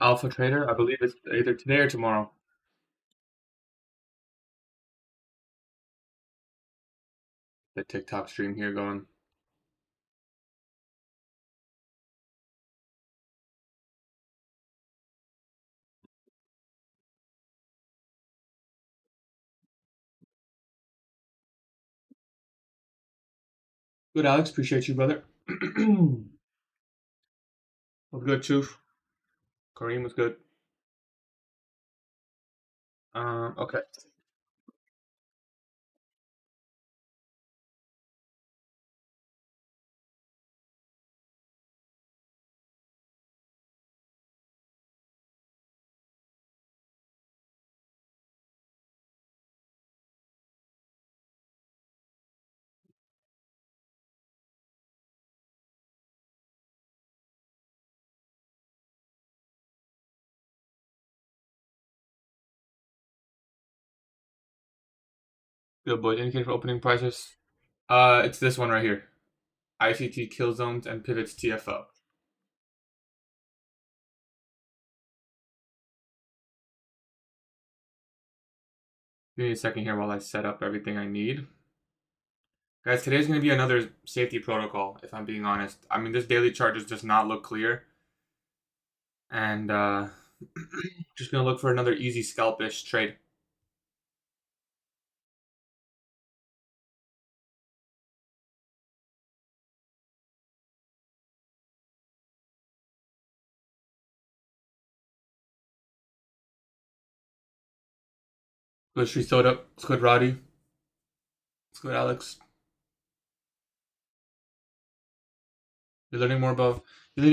Alpha Trader. I believe it's either today or tomorrow. The TikTok stream here going. Good, Alex. Appreciate you, brother. Was good, too. Kareem was good. Okay. Good, boys. Indicator for opening prices. It's this one right here. ICT kill zones and pivots TFO. Give me a second here while I set up everything I need. Guys, today's going to be another safety protocol, if I'm being honest. I mean, this daily chart does not look clear. And just going to look for another easy scalpish trade. Good, Sri Soda. It's good, Roddy. It's good, Alex. You're learning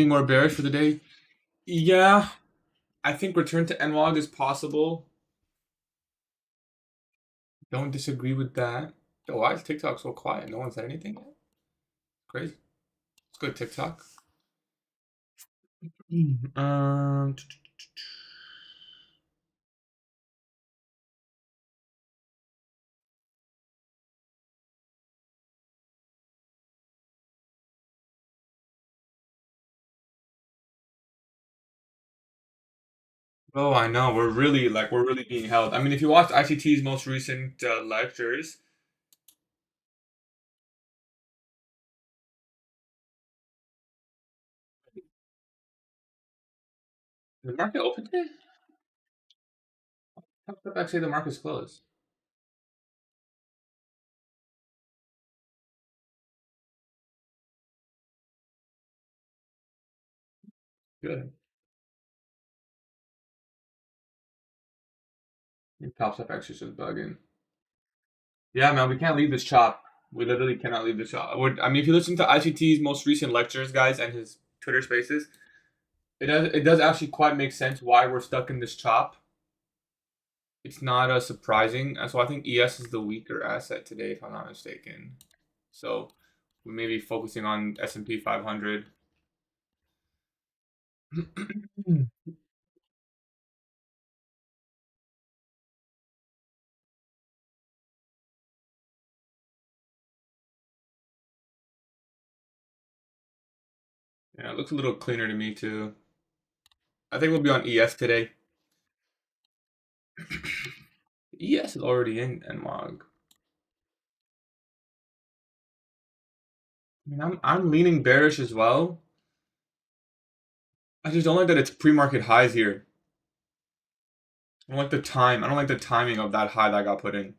more bearish for the day? Yeah, I think return to NY is possible. Don't disagree with that. Yo, why is TikTok so quiet? No one said anything yet? Crazy. It's good, TikTok. Um, oh, I know. We're really being held. I mean, if you watch ICT's most recent lectures, the market open today? How come actually the market's closed? Good. Your Top Step X just bugging. Yeah, man, we can't leave this chop. We literally cannot leave this chop. I mean, if you listen to ICT's most recent lectures, guys, and his Twitter Spaces, it does actually quite make sense why we're stuck in this chop. It's not surprising. So I think ES is the weaker asset today, if I'm not mistaken. So we may be focusing on S&P 500. Yeah, it looks a little cleaner to me too. I think we'll be on ES today. ES is already in NMOG. I mean, I'm leaning bearish as well. I just don't like that it's pre-market highs here. I don't like the time. I don't like the timing of that high that got put in.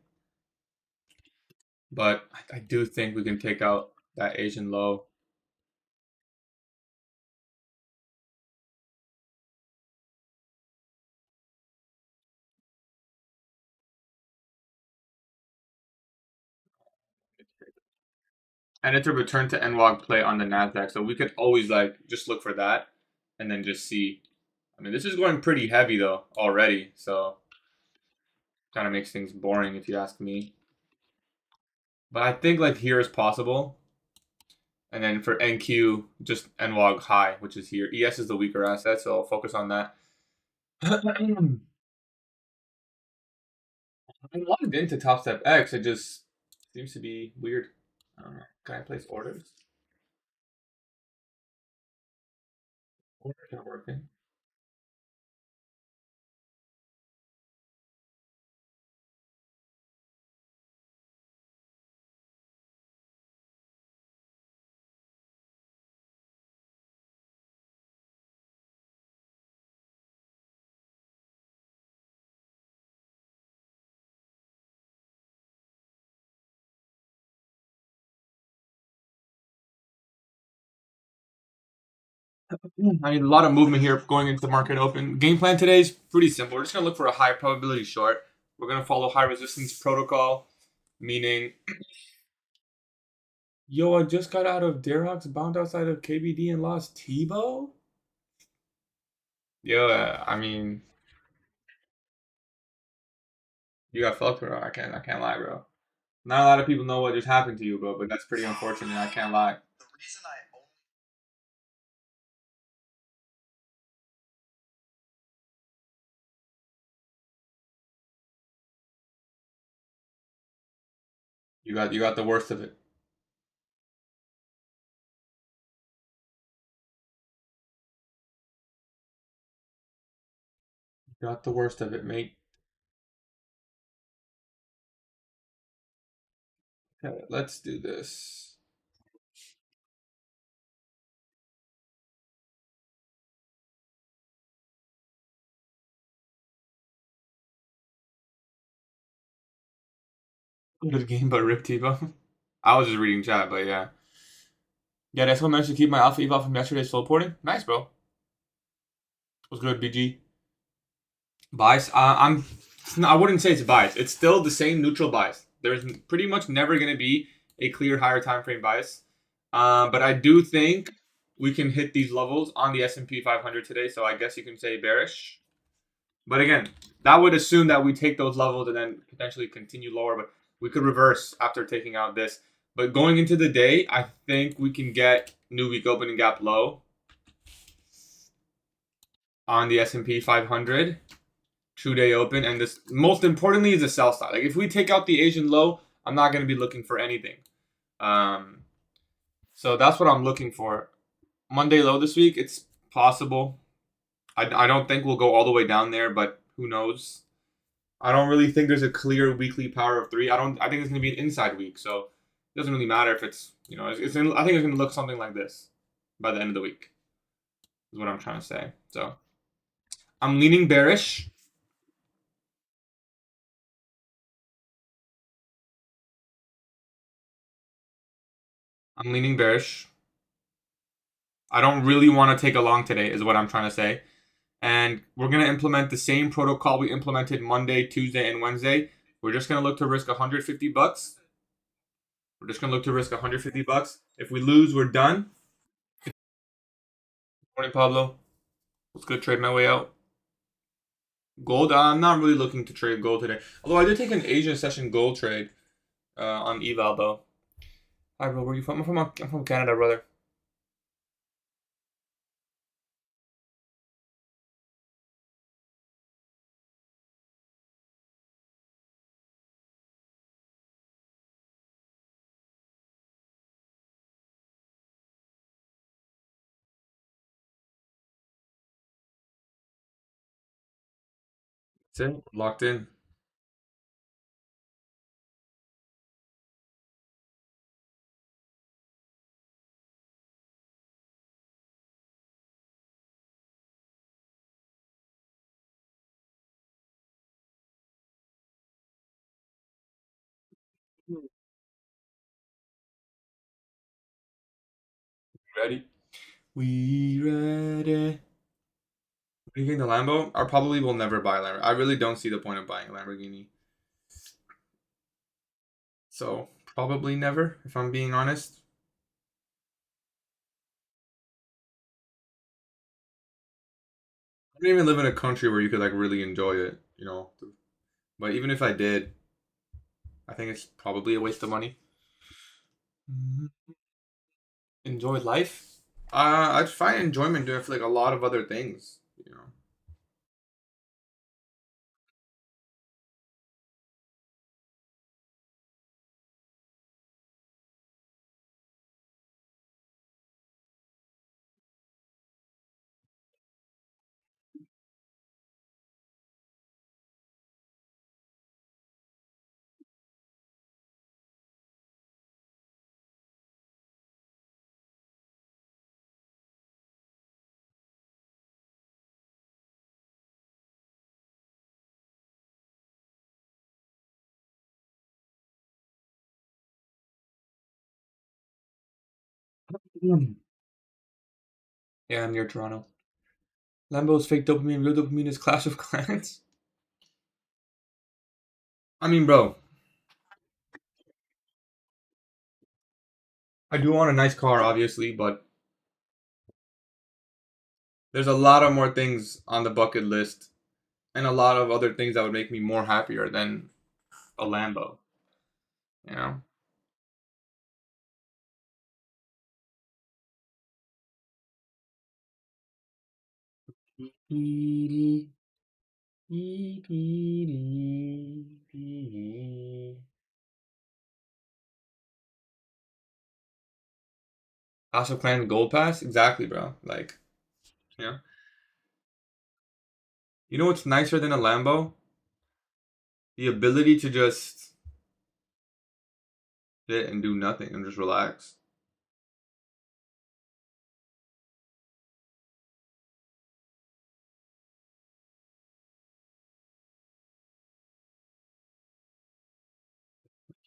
But I do think we can take out that Asian low. And it's a return to NWOG play on the NASDAQ. So we could always just look for that and then just see. I mean, this is going pretty heavy though already. So kind of makes things boring if you ask me. But I think here is possible. And then for NQ, just NWOG high, which is here. ES is the weaker asset, so I'll focus on that. I'm logged into Top Step X. It just seems to be weird. I don't know. Can I place orders? Orders are working. I mean, a lot of movement here going into the market open. Game plan today is pretty simple. We're just gonna look for a high probability short. We're gonna follow high resistance protocol, meaning, yo, I just got out of Darehox, bound outside of KBD and lost Tebow. Yeah, I mean, you got fucked, bro. I can't lie, bro. Not a lot of people know what just happened to you, bro, but that's pretty unfortunate. I can't lie. You got the worst of it. You got the worst of it, mate. Okay, let's do this. Good game, but rip Tebow. I was just reading chat, but yeah. Yeah, that's what managed to keep my alpha eval from yesterday's flow porting. Nice, bro. What's good, BG? Bias. I wouldn't say it's bias. It's still the same neutral bias. There's pretty much never going to be a clear higher time frame bias. But I do think we can hit these levels on the S&P 500 today. So I guess you can say bearish. But again, that would assume that we take those levels and then potentially continue lower. But we could reverse after taking out this. But going into the day, I think we can get new week opening gap low on the S&P 500. 2-day open, and this most importantly is a sell side. Like if we take out the Asian low, I'm not going to be looking for anything. So that's what I'm looking for. Monday low this week, it's possible. I don't think we'll go all the way down there, but who knows? I don't really think there's a clear weekly power of 3. I think it's going to be an inside week, so it doesn't really matter if it's I think it's going to look something like this by the end of the week. Is what I'm trying to say. So I'm leaning bearish. I'm leaning bearish. I don't really want to take a long today, is what I'm trying to say. And we're going to implement the same protocol we implemented Monday, Tuesday, and Wednesday. We're just going to look to risk 150 bucks. We're just going to look to risk 150 bucks. If we lose, we're done. Morning, Pablo. Let's go trade my way out. Gold, I'm not really looking to trade gold today. Although I did take an Asian session gold trade on eval, though. Hi, bro. Where are you from? I'm from Canada, brother. That's it. Locked in. Ready? We ready. Are you getting the Lambo? I probably will never buy a Lamborghini. I really don't see the point of buying a Lamborghini. So, probably never, if I'm being honest. I don't even live in a country where you could like really enjoy it. But even if I did, I think it's probably a waste of money. Mhm. Enjoy life? I'd find enjoyment doing it for like a lot of other things. Mm. Yeah, I'm near Toronto. Lambo's fake dopamine, real dopamine is Clash of Clans. I mean, bro, I do want a nice car, obviously, but there's a lot of more things on the bucket list and a lot of other things that would make me more happier than a Lambo. You know? Clash of Clans Gold Pass? Exactly, bro. Like, you know? You know what's nicer than a Lambo? The ability to just sit and do nothing and just relax.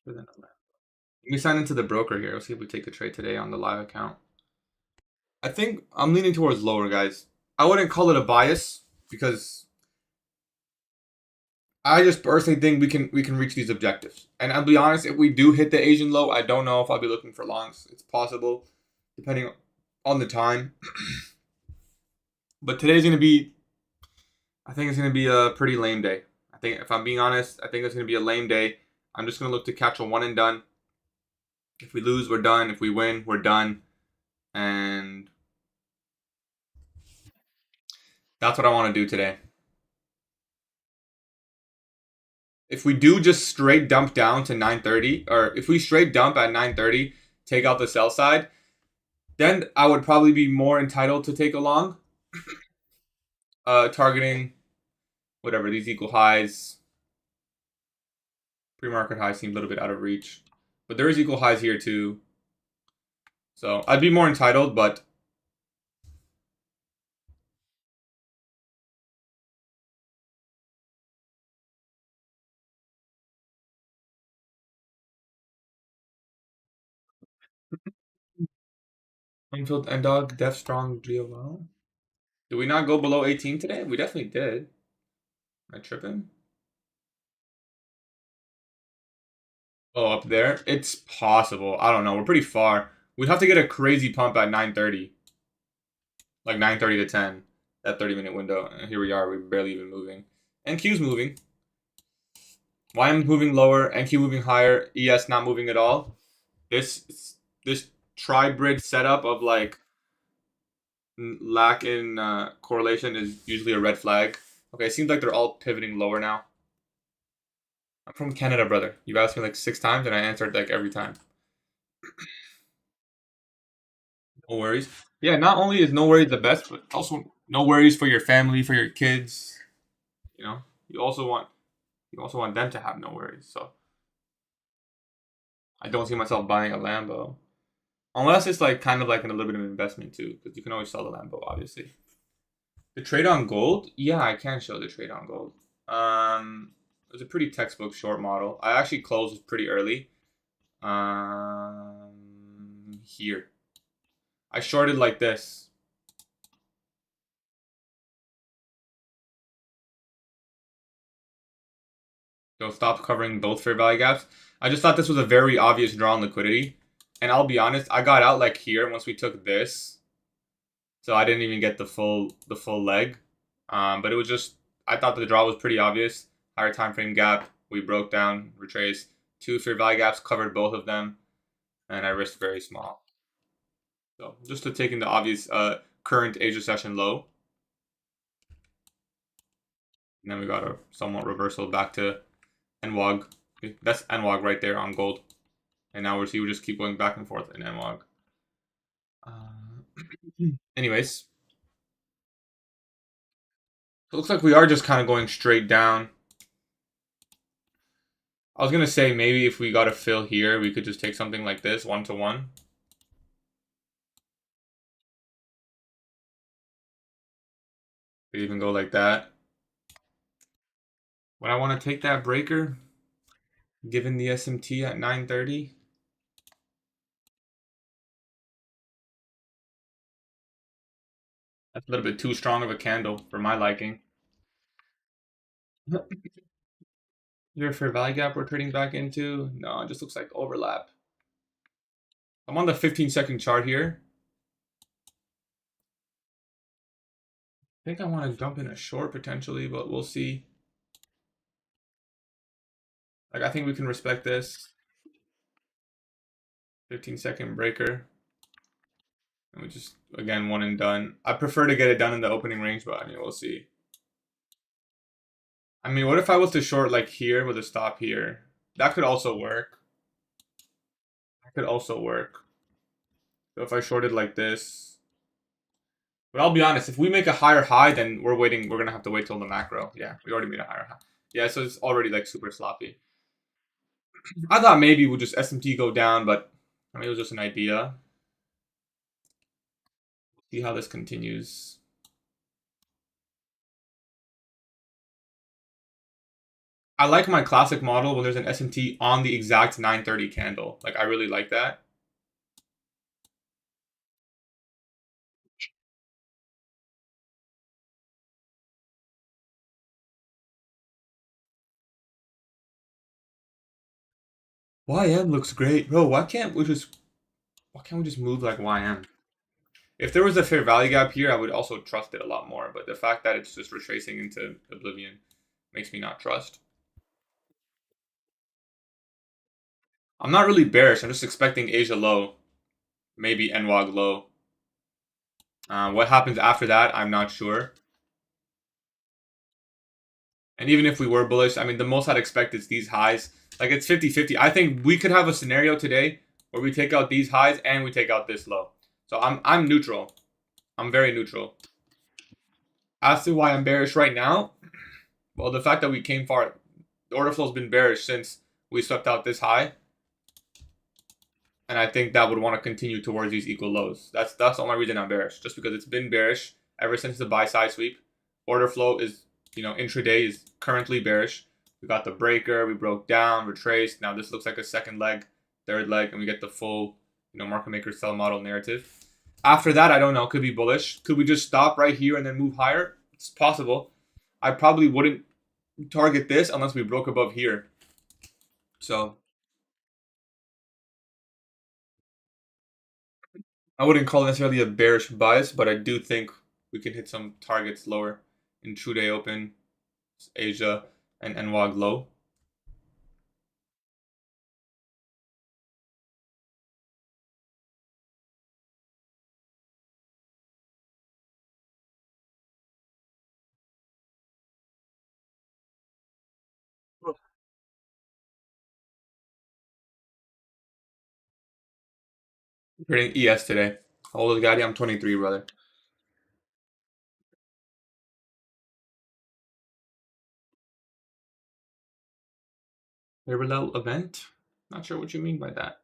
Let me sign into the broker here. Let's see if we take a trade today on the live account. I think I'm leaning towards lower, guys. I wouldn't call it a bias because I just personally think we can reach these objectives. And I'll be honest, if we do hit the Asian low, I don't know if I'll be looking for longs. It's possible, depending on the time. But today's gonna be, I think it's gonna be a pretty lame day. I think, if I'm being honest, I think it's gonna be a lame day. I'm just gonna look to catch a one and done. If we lose, we're done. If we win, we're done. And that's what I want to do today. If we do just straight dump down to 930, or if we straight dump at 930, take out the sell side, then I would probably be more entitled to take a long. Targeting whatever these equal highs. Pre-market highs seem a little bit out of reach, but there is equal highs here too. So I'd be more entitled, but Unfilled End Dog, Def Strong, Geo. Did we not go below 18 today? We definitely did. Am I tripping? Oh, up there? It's possible. I don't know. We're pretty far. We'd have to get a crazy pump at 9:30. Like 9:30 to 10. That 30-minute window. And here we are. We're barely even moving. NQ's moving. YM moving lower. NQ moving higher. ES not moving at all. This tri-bridge setup of like lack in correlation is usually a red flag. Okay, it seems like they're all pivoting lower now. I'm from Canada, brother. You've asked me like 6 times and I answered like every time. No worries. Yeah, not only is no worries the best, but also no worries for your family, for your kids. You know, you also want them to have no worries. So I don't see myself buying a Lambo unless it's like kind of like a little bit of an investment too, because you can always sell the Lambo, obviously. The trade on gold, yeah, I can show the trade on gold. It was a pretty textbook short model. I actually closed pretty early. Here. I shorted like this. So stop covering both fair value gaps. I just thought this was a very obvious draw on liquidity. And I'll be honest, I got out like here once we took this. So I didn't even get the full leg. But it was just, I thought the draw was pretty obvious. Higher time frame gap. We broke down, retraced. 2 fair value gaps, covered both of them. And I risked very small. So just to take in the obvious current Asia session low. And then we got a somewhat reversal back to NWAG. That's NWAG right there on gold. And now we just keep going back and forth in NWAG. Anyways. It looks like we are just kind of going straight down. I was going to say maybe if we got a fill here, we could just take something like this, 1-to-1. Could even go like that. Would I want to take that breaker, given the SMT at 9:30? That's a little bit too strong of a candle for my liking. Is there a fair value gap we're trading back into? No, it just looks like overlap. I'm on the 15-second chart here. I think I want to jump in a short potentially, but we'll see. Like, I think we can respect this. 15-second breaker. And we just, again, one and done. I prefer to get it done in the opening range, but I mean, we'll see. I mean, what if I was to short like here with a stop here? That could also work. That could also work. So if I shorted like this. But I'll be honest, if we make a higher high, then we're gonna have to wait till the macro. Yeah, we already made a higher high. Yeah, so it's already like super sloppy. I thought maybe we'll just SMT go down, but I mean, it was just an idea. See how this continues. I like my classic model when there's an SMT on the exact 930 candle. Like, I really like that. YM looks great. Bro, why can't we just move like YM? If there was a fair value gap here, I would also trust it a lot more. But the fact that it's just retracing into oblivion makes me not trust. I'm not really bearish. I'm just expecting Asia low, maybe NWAG low. What happens after that, I'm not sure. And even if we were bullish, I mean, the most I'd expect is these highs. Like, it's 50-50. I think we could have a scenario today where we take out these highs and we take out this low. So I'm neutral. I'm very neutral. As to why I'm bearish right now, well, the fact that we came far, the order flow's been bearish since we swept out this high. And I think that would want to continue towards these equal lows. That's the only reason I'm bearish. Just because it's been bearish ever since the buy side sweep. Order flow is, intraday is currently bearish. We got the breaker, we broke down, retraced. Now this looks like a second leg, third leg, and we get the full, market maker sell model narrative. After that, I don't know. Could be bullish. Could we just stop right here and then move higher? It's possible. I probably wouldn't target this unless we broke above here. So I wouldn't call it necessarily a bearish bias, but I do think we can hit some targets lower in True Day Open, Asia, and NWAG low. Trading ES today. How old is Gatie? I'm 23, brother. Parallel event? Not sure what you mean by that.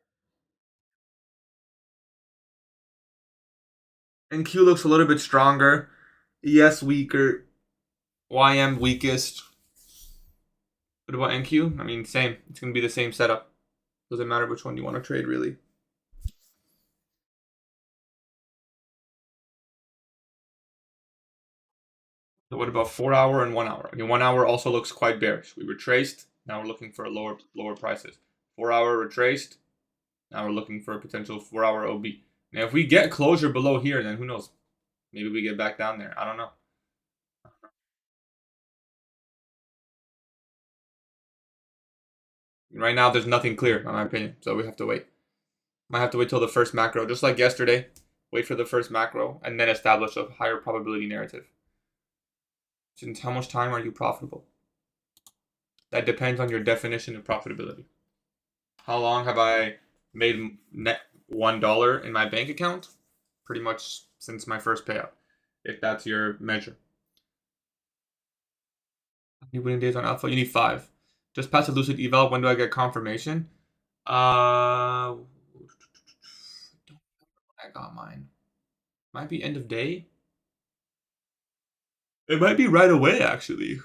NQ looks a little bit stronger. ES weaker. YM weakest. What about NQ? I mean, same. It's going to be the same setup. Doesn't matter which one you want to trade, really. So what about 4 hour and 1 hour? I mean, 1 hour also looks quite bearish. We retraced. Now we're looking for lower prices. 4 hour retraced. Now we're looking for a potential 4 hour OB. Now, if we get closure below here, then who knows? Maybe we get back down there. I don't know. Right now, there's nothing clear, in my opinion. So we have to wait. Might have to wait till the first macro, just like yesterday. Wait for the first macro, and then establish a higher probability narrative. Since how much time are you profitable? That depends on your definition of profitability. How long have I made net $1 in my bank account? Pretty much since my first payout, if that's your measure. How many winning days on Alpha? You need 5. Just pass a Lucid eval. When do I get confirmation? I got mine. Might be end of day. It might be right away, actually.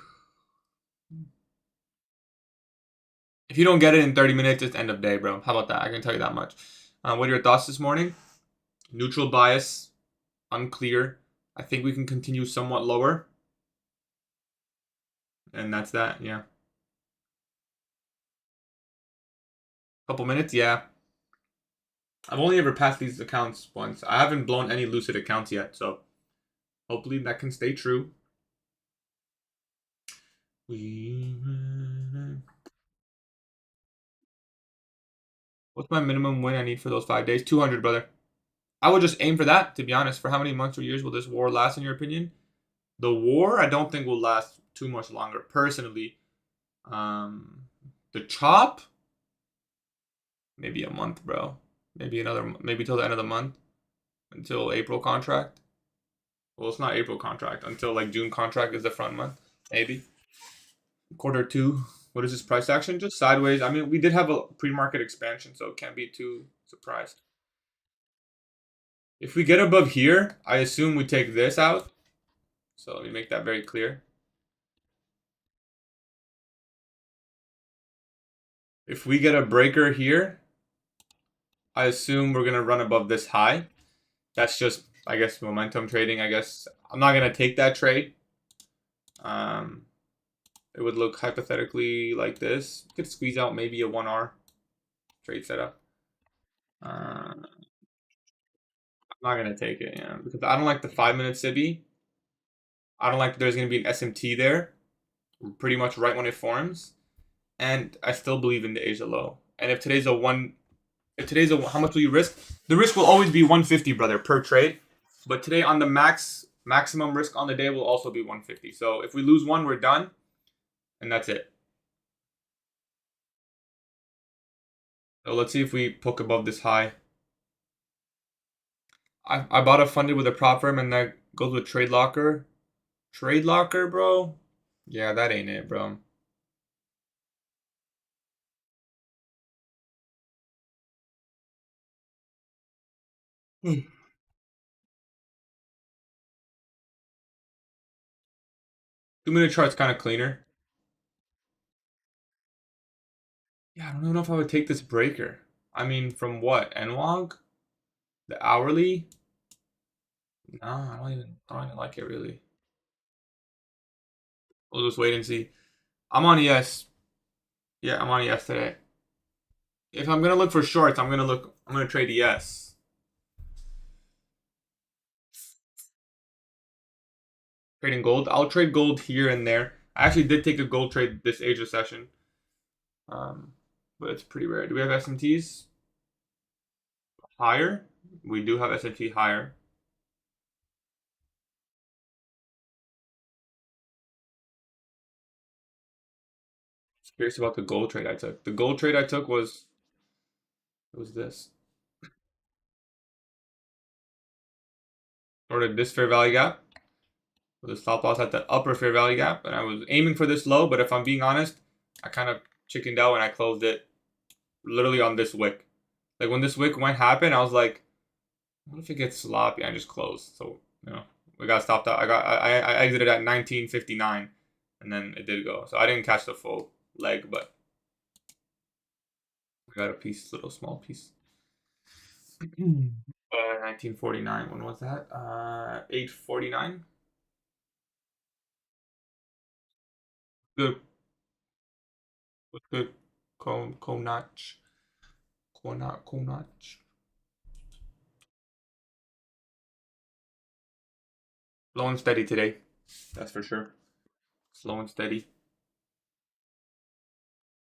If you don't get it in 30 minutes, it's end of day, bro. How about that? I can tell you that much. What are your thoughts this morning? Neutral bias, unclear. I think we can continue somewhat lower. And that's that, yeah. Couple minutes, yeah. I've only ever passed these accounts once. I haven't blown any Lucid accounts yet, so hopefully that can stay true. What's my minimum win I need for those 5 days? 200, brother. I would just aim for that, to be honest. For how many months or years will this war last, in your opinion? The war, I don't think will last too much longer, personally. The chop, maybe a month, bro. Maybe till the end of the month, until April contract. Well, it's not April contract. Until like June contract is the front month, maybe. Quarter 2. What is this price action? Just sideways. I mean, we did have a pre-market expansion, so can't be too surprised. If we get above here, I assume we take this out. So let me make that very clear. If we get a breaker here, I assume we're going to run above this high. That's just, I guess, momentum trading. I guess I'm not going to take that trade. It would look hypothetically like this. You could squeeze out maybe a 1R trade setup. I'm not going to take it, yeah, because I don't like the 5-minute Sibi. I don't like that there's going to be an SMT there pretty much right when it forms. And I still believe in the Asia low. And if today's how much will you risk? The risk will always be 150, brother, per trade. But today on the maximum risk on the day will also be 150. So if we lose one, we're done. And that's it. So let's see if we poke above this high. I bought a funded with a Propfirm and that goes with Trade Locker. Trade Locker, bro? Yeah, that ain't it, bro. Hmm. 2-minute chart's kind of cleaner. Yeah, I don't even know if I would take this breaker. I mean, from what? NWOG? The hourly? No, I don't even like it really. We'll just wait and see. I'm on ES. Yeah, I'm on ES today. If I'm gonna look for shorts, I'm gonna trade ES. Trading gold. I'll trade gold here and there. I actually did take a gold trade this Asia session. Um, but it's pretty rare. Do we have SMTs higher? We do have SMT higher. Just curious about the gold trade I took. The gold trade I took was this. Ordered this fair value gap with a stop loss at the upper fair value gap, and I was aiming for this low. But if I'm being honest, I kind of chickened out and I closed it literally on this wick. Like when this wick went happen, I was like, what if it gets sloppy? I just closed. So we got stopped out. I exited at 1959, and then it did go. So I didn't catch the full leg, but we got a piece, little small piece. 1949. When was that? 849. Good. Was good. Comb notch. Comb notch. Slow and steady today. That's for sure. Slow and steady.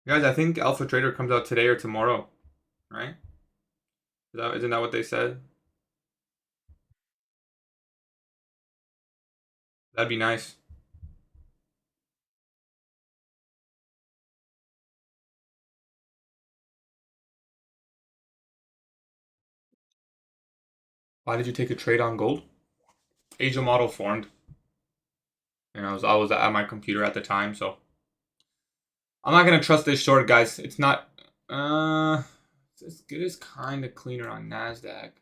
Guys, I think Alpha Trader comes out today or tomorrow, right? Isn't that what they said? That'd be nice. Why did you take a trade on gold? Asia model formed, and I was at my computer at the time, so I'm not gonna trust this short, guys. It's not. It is kind of cleaner on Nasdaq.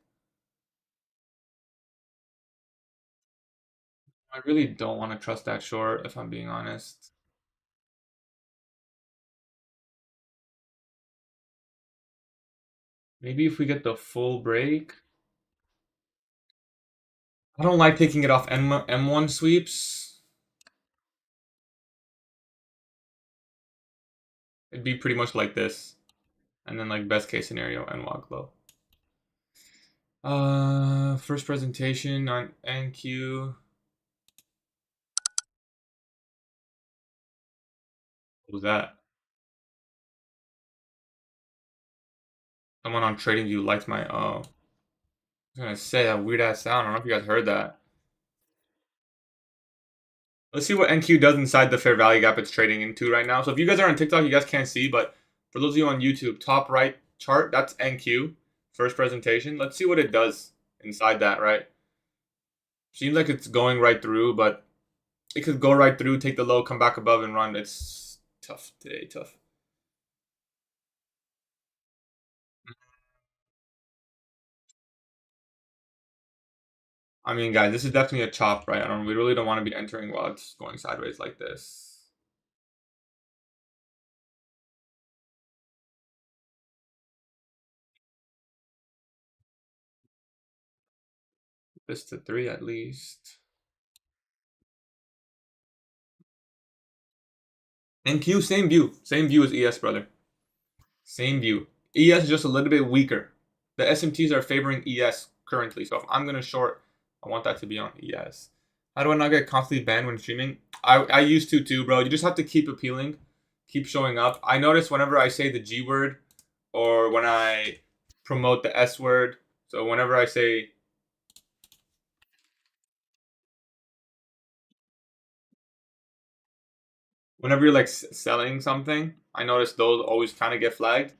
I really don't want to trust that short, if I'm being honest. Maybe if we get the full break. I don't like taking it off M1 sweeps. It'd be pretty much like this. And then like best case scenario, NWAG low. First presentation on NQ. What was that? Someone on TradingView liked my, oh. I was gonna say that weird ass sound. I don't know if you guys heard that. Let's see what NQ does inside the fair value gap it's trading into right now. So if you guys are on TikTok, you guys can't see, but for those of you on YouTube, top right chart, that's NQ, first presentation. Let's see what it does inside that, right? Seems like it's going right through, but it could go right through, take the low, come back above and run. It's tough today, tough. I mean, guys, this is definitely a chop, right? We really don't want to be entering while it's going sideways like this. This to 3 at least. NQ, same view. Same view as ES, brother. Same view. ES is just a little bit weaker. The SMTs are favoring ES currently. So if I'm going to short, I want that to be on ES. How do I not get constantly banned when streaming? I used to too, bro. You just have to keep appealing. Keep showing up. I notice whenever I say the G word or when I promote the S word. So whenever I say... Whenever you're like selling something, I notice those always kind of get flagged.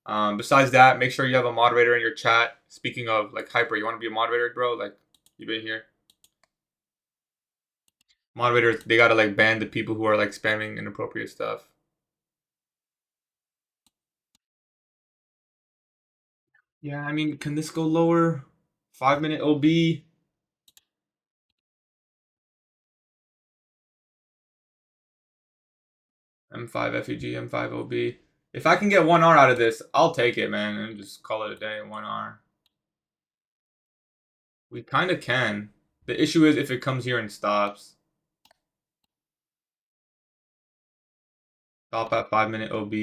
Besides that, make sure you have a moderator in your chat. Speaking of like Hyper, you want to be a moderator, bro? Like you've been here. Moderators, they gotta like ban the people who are like spamming inappropriate stuff. Yeah, I mean, can this go lower? 5-minute OB. M5 FEG, M5 OB. If I can get 1R out of this, I'll take it, man, and just call it a day, 1R. We kind of can. The issue is if it comes here and stops. Stop at 5-minute OB.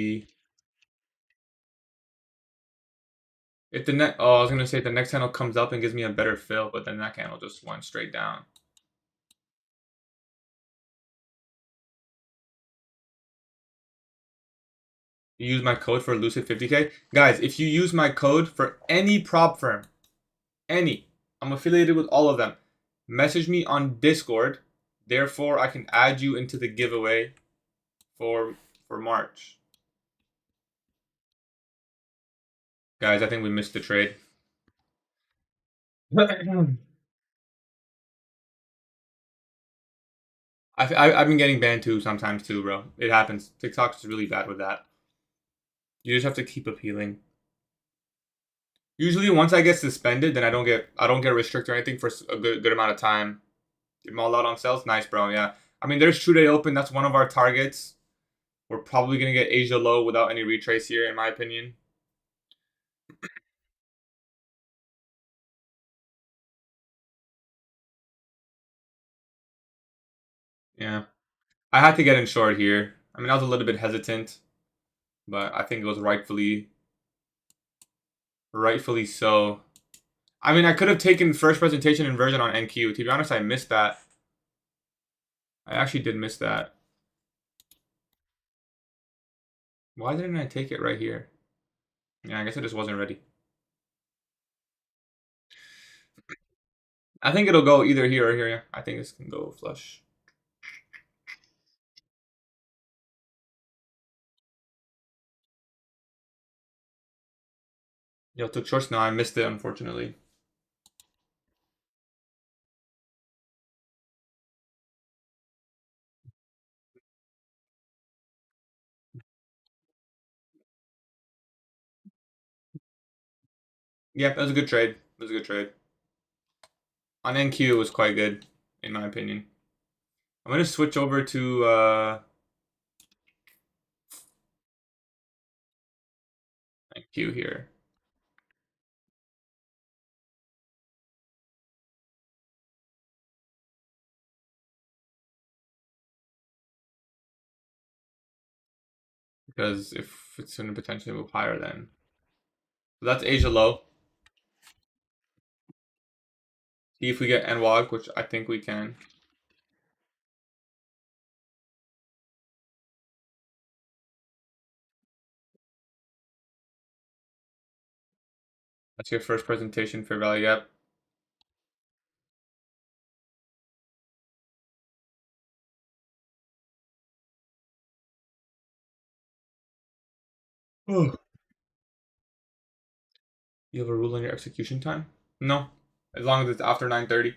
If the next, oh, I was gonna say if the next candle comes up and gives me a better fill, but then that candle just went straight down. You use my code for Lucid 50K. Guys, if you use my code for any prop firm, any, I'm affiliated with all of them, message me on Discord. Therefore, I can add you into the giveaway for March. Guys, I think we missed the trade. I've been getting banned too sometimes too, bro. It happens. TikTok's really bad with that. You just have to keep appealing. Usually, once I get suspended, then I don't get restricted or anything for a good amount of time. Give them all out on sales. Nice, bro. Yeah. I mean, there's True Day Open. That's one of our targets. We're probably gonna get Asia low without any retrace here, in my opinion. Yeah. I had to get in short here. I mean, I was a little bit hesitant, but I think it was rightfully so. I mean, I could have taken first presentation inversion on NQ. To be honest, I missed that. I actually did miss that. Why didn't I take it right here? Yeah, I guess I just wasn't ready. I think it'll go either here or here. I think this can go flush. Yo, took shorts now. I missed it, unfortunately. Yeah, that was a good trade. That was a good trade. On NQ, it was quite good, in my opinion. I'm going to switch over to NQ here. because if it's going to potentially move higher, then so that's Asia low. See if we get NWAG, which I think we can. That's your first presentation, fair value gap. Oh. You have a rule on your execution time? No, as long as it's after 9:30.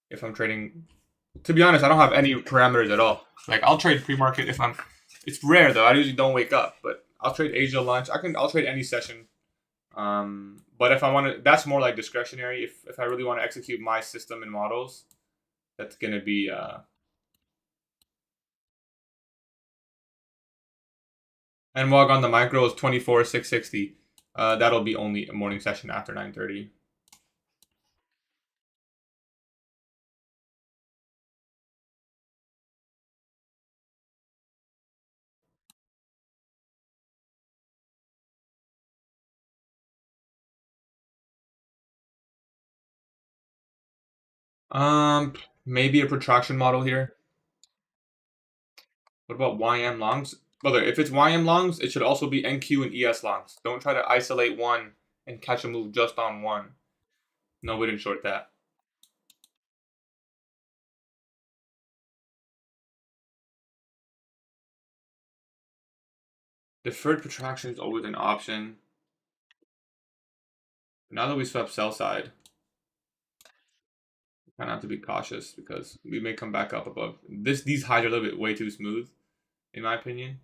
If I'm trading, to be honest, I don't have any parameters at all. Like I'll trade pre-market if I'm. It's rare though. I usually don't wake up, but I'll trade Asia lunch. I'll trade any session. But if I want to, that's more like discretionary. If I really want to execute my system and models, that's gonna be NWAG on the micro is 24,660. That'll be only a morning session after 9:30. Maybe a protraction model here. What about YM longs? Brother, if it's YM longs, it should also be NQ and ES longs. Don't try to isolate one and catch a move just on one. No, we didn't short that. Deferred protraction is always an option. Now that we swept sell side, we kind of have to be cautious because we may come back up above. These highs are a little bit way too smooth, in my opinion.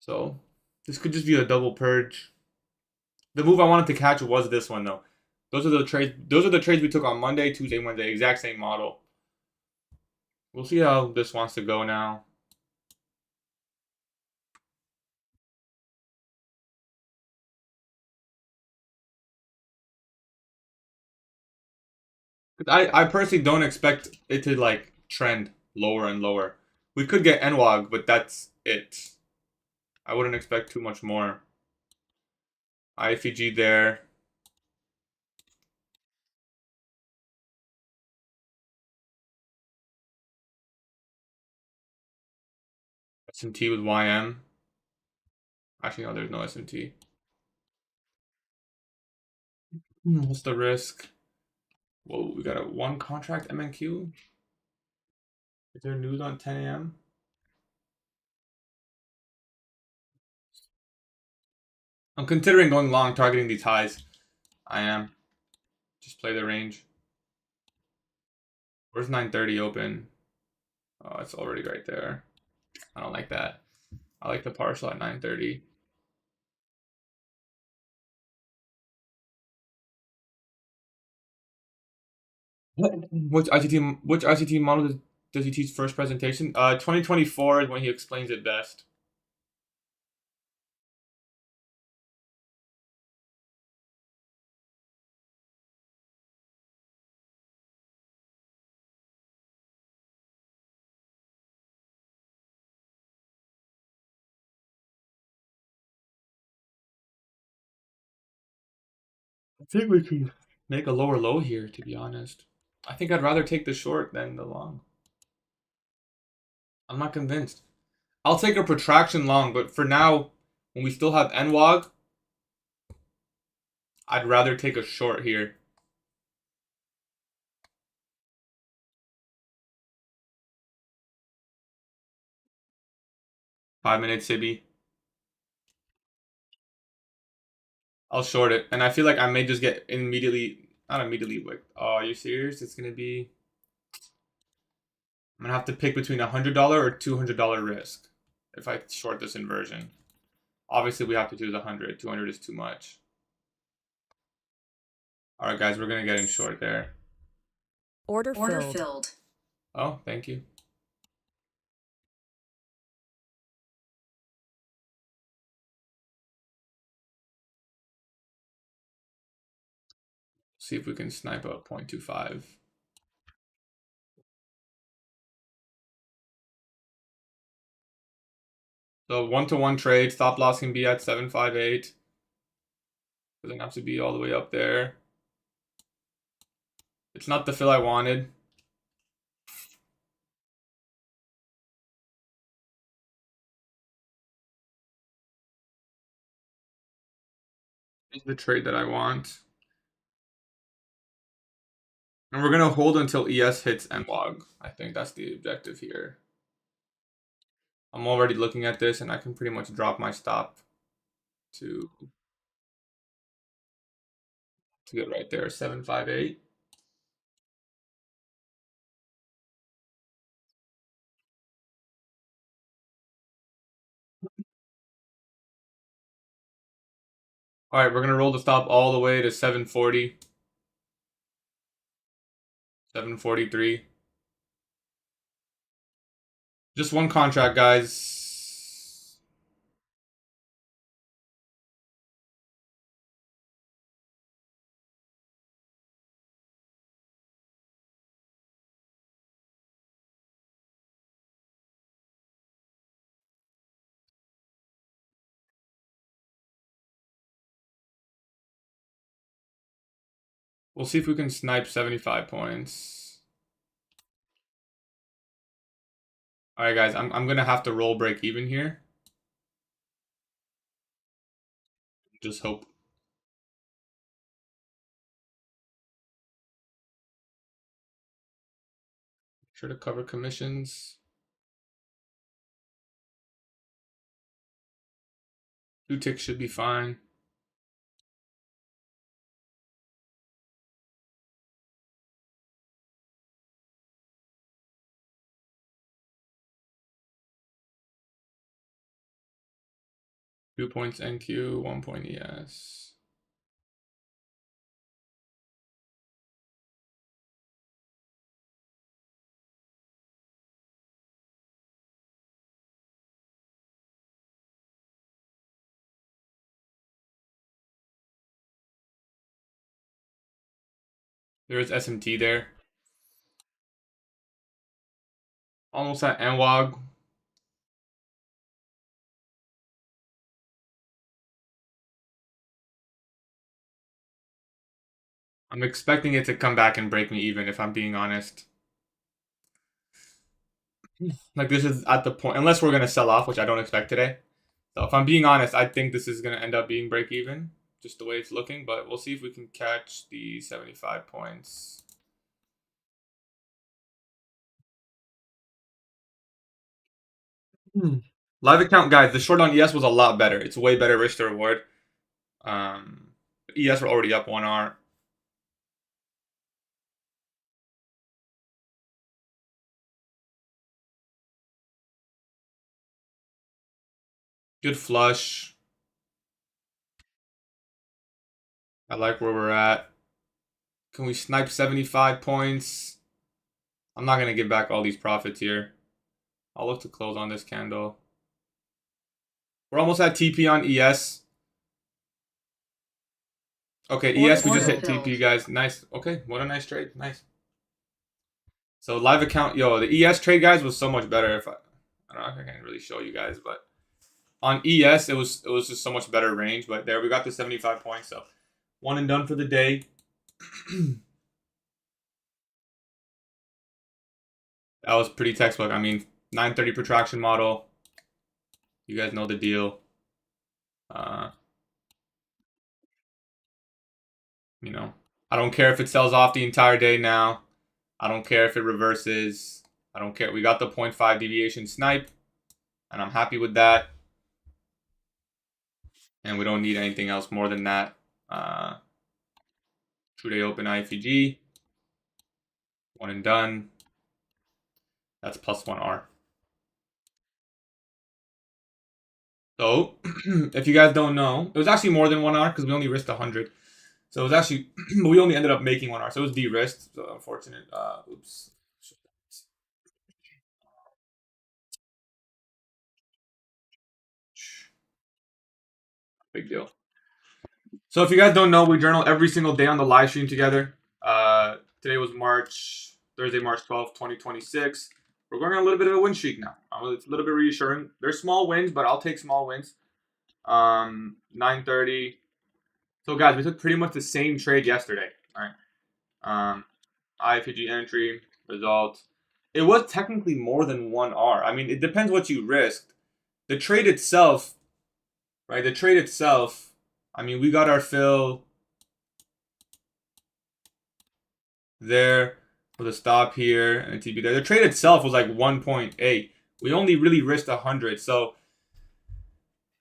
So this could just be a double purge. The move I wanted to catch was this one though. Those are the trades. Those are the trades we took on Monday, Tuesday, Wednesday. Exact same model. We'll see how this wants to go now. I personally don't expect it to like trend lower and lower. We could get NWAG, but that's it. I wouldn't expect too much more. IFEG there. SMT with YM. Actually, no, there's no SMT. What's the risk? Whoa, we got a one contract MNQ. Is there news on 10 a.m.? I'm considering going long, targeting these highs. I am. Just play the range. Where's 9:30 open? Oh, it's already right there. I don't like that. I like the partial at 9:30. Which ICT model does he teach first presentation? 2024 is when he explains it best. I think we can make a lower low here, to be honest. I think I'd rather take the short than the long. I'm not convinced. I'll take a protraction long, but for now, when we still have NWAG, I'd rather take a short here. Five-minute Sibi. I'll short it, and I feel like I may just get immediately, not immediately, like, oh, are you serious? It's gonna be, I'm gonna have to pick between $100 or $200 risk if I short this inversion. Obviously, we have to choose 100. 200 is too much. All right, guys, we're gonna get in short there. Order filled. Oh, thank you. See if we can snipe a 0.25. So 1-to-1 trade, stop loss can be at 758. Doesn't have to be all the way up there. It's not the fill I wanted. It's the trade that I want. And we're gonna hold until ES hits NLOG. I think that's the objective here. I'm already looking at this and I can pretty much drop my stop to get right there, 758. All right, we're gonna roll the stop all the way to 740, 743. Just one contract, guys. We'll see if we can snipe 75 points. All right, guys, I'm gonna have to roll break even here. Just hope. Sure to cover commissions. 2 ticks should be fine. Two points NQ, 1 point ES. There is SMT there. Almost at NWOG. I'm expecting it to come back and break me even, if I'm being honest. Like, this is at the point, unless we're going to sell off, which I don't expect today. So if I'm being honest, I think this is going to end up being break even, just the way it's looking. But we'll see if we can catch the 75 points. Live account, guys, the short on ES was a lot better. It's way better risk to reward. ES were already up 1R. Good flush. I like where we're at. Can we snipe 75 points? I'm not going to give back all these profits here. I'll look to close on this candle. We're almost at TP on ES. Okay, ES, we just hit TP, guys. Nice. Okay, what a nice trade. Nice. So live account, yo, the ES trade, guys, was so much better. If I don't know if I can really show you guys, but on ES, it was just so much better range. But there, we got the 75 points. So one and done for the day. That was pretty textbook. I mean, 930 protraction model. You guys know the deal. You know, I don't care if it sells off the entire day now. I don't care if it reverses. I don't care. We got the 0.5 deviation snipe, and I'm happy with that. And we don't need anything else more than that. True day open IFG. One and done. That's plus 1R. So, if you guys don't know, it was actually more than 1R because we only risked 100. So it was actually, we only ended up making 1R. So it was de-risked. So unfortunate. Oops. Big deal. So if you guys don't know, we journal every single day on the live stream together. Today was Thursday, March 12th, 2026. we're going on a little bit of a win streak now. It's a little bit reassuring. They're small wins, but I'll take small wins. 9:30. So guys, we took pretty much the same trade yesterday. All right. IFG entry result. It was technically more than 1R. I mean, it depends what you risked. The trade itself, right? The trade itself. I mean, we got our fill there with a stop here and a TB there. The trade itself was like 1.8. We only really risked 100. So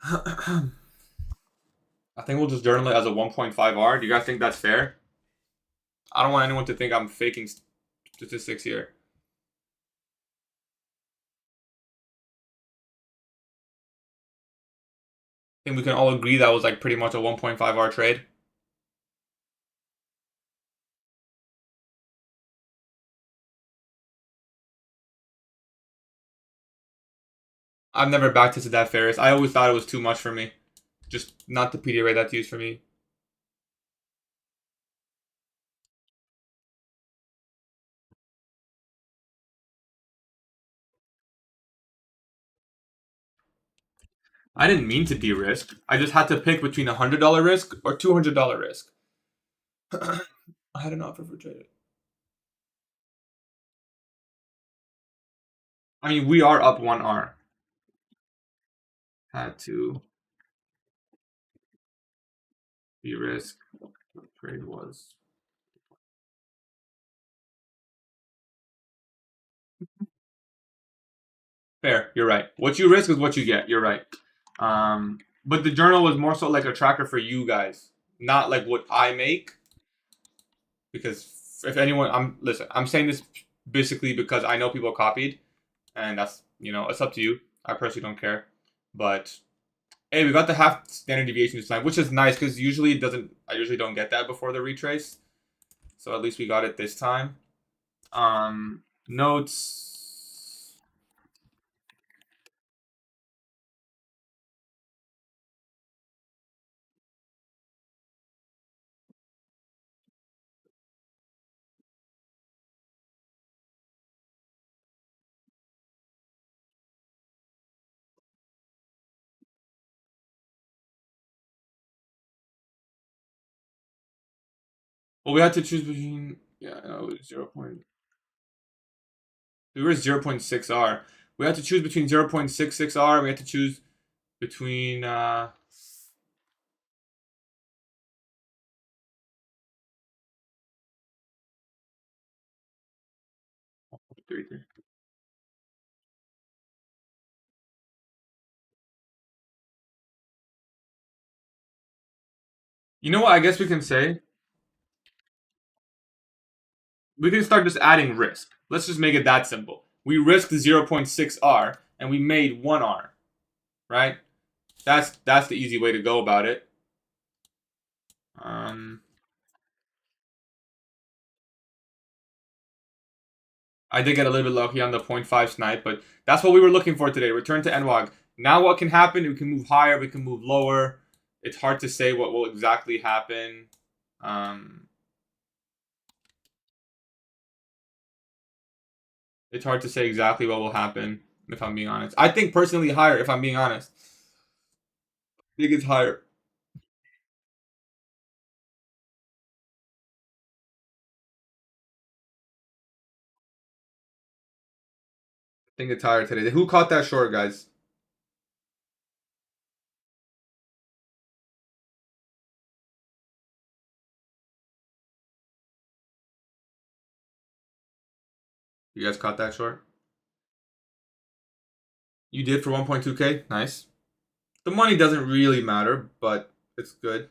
I think we'll just journal it as a 1.5R. Do you guys think that's fair? I don't want anyone to think I'm faking statistics here. I think we can all agree that was like pretty much a 1.5R trade. I've never backtested that Ferris. I always thought it was too much for me. Just not the PD array that's used for me. I didn't mean to de-risk. I just had to pick between $100 risk or $200 risk. I had an offer for trade. I mean, we are up 1R. Had to de-risk. The trade was. Fair, you're right. What you risk is what you get. You're right. But the journal was more so like a tracker for you guys, not like what I make. Because if anyone, I'm saying this basically because I know people copied, and that's it's up to you. I personally don't care, but hey, we got the half standard deviation this time, which is nice because usually it doesn't. I usually don't get that before the retrace, so at least we got it this time. Notes. Well, we had to choose between no, 0. We were 0.6R. We had to choose between 0.66R. We had to choose between three. You know what? I guess we can say we can start just adding risk. Let's just make it that simple. We risked 0.6R and we made 1R, right? That's the easy way to go about it. I did get a little bit lucky on the 0.5 snipe, but that's what we were looking for today. Return to NWAG. Now what can happen? We can move higher. We can move lower. It's hard to say what will exactly happen. It's hard to say exactly what will happen, if I'm being honest. I think personally higher, if I'm being honest. I think it's higher. I think it's higher today. Who caught that short, guys? You guys caught that short? You did for 1.2K? Nice. The money doesn't really matter, but it's good.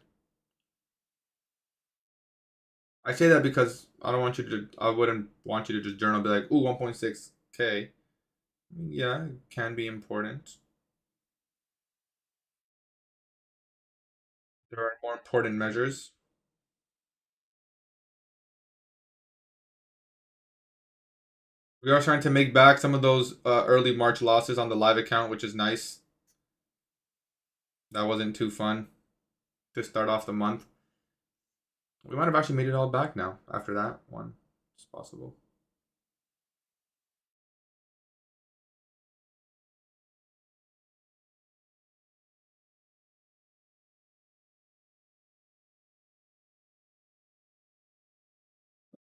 I say that because I wouldn't want you to just journal and be like, ooh, 1.6K. Yeah, it can be important. There are more important measures. We are trying to make back some of those early March losses on the live account, which is nice. That wasn't too fun to start off the month. We might have actually made it all back now after that one. It's possible.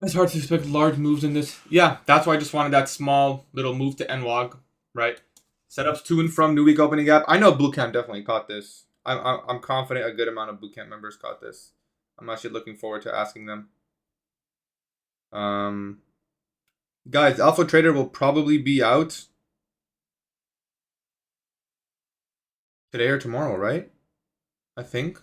It's hard to expect large moves in this. Yeah, that's why I just wanted that small little move to NWOG, right? Setups to and from new week opening gap. I know Bootcamp definitely caught this. I'm confident a good amount of Bootcamp members caught this. I'm actually looking forward to asking them. Guys, Alpha Trader will probably be out today or tomorrow, right? I think.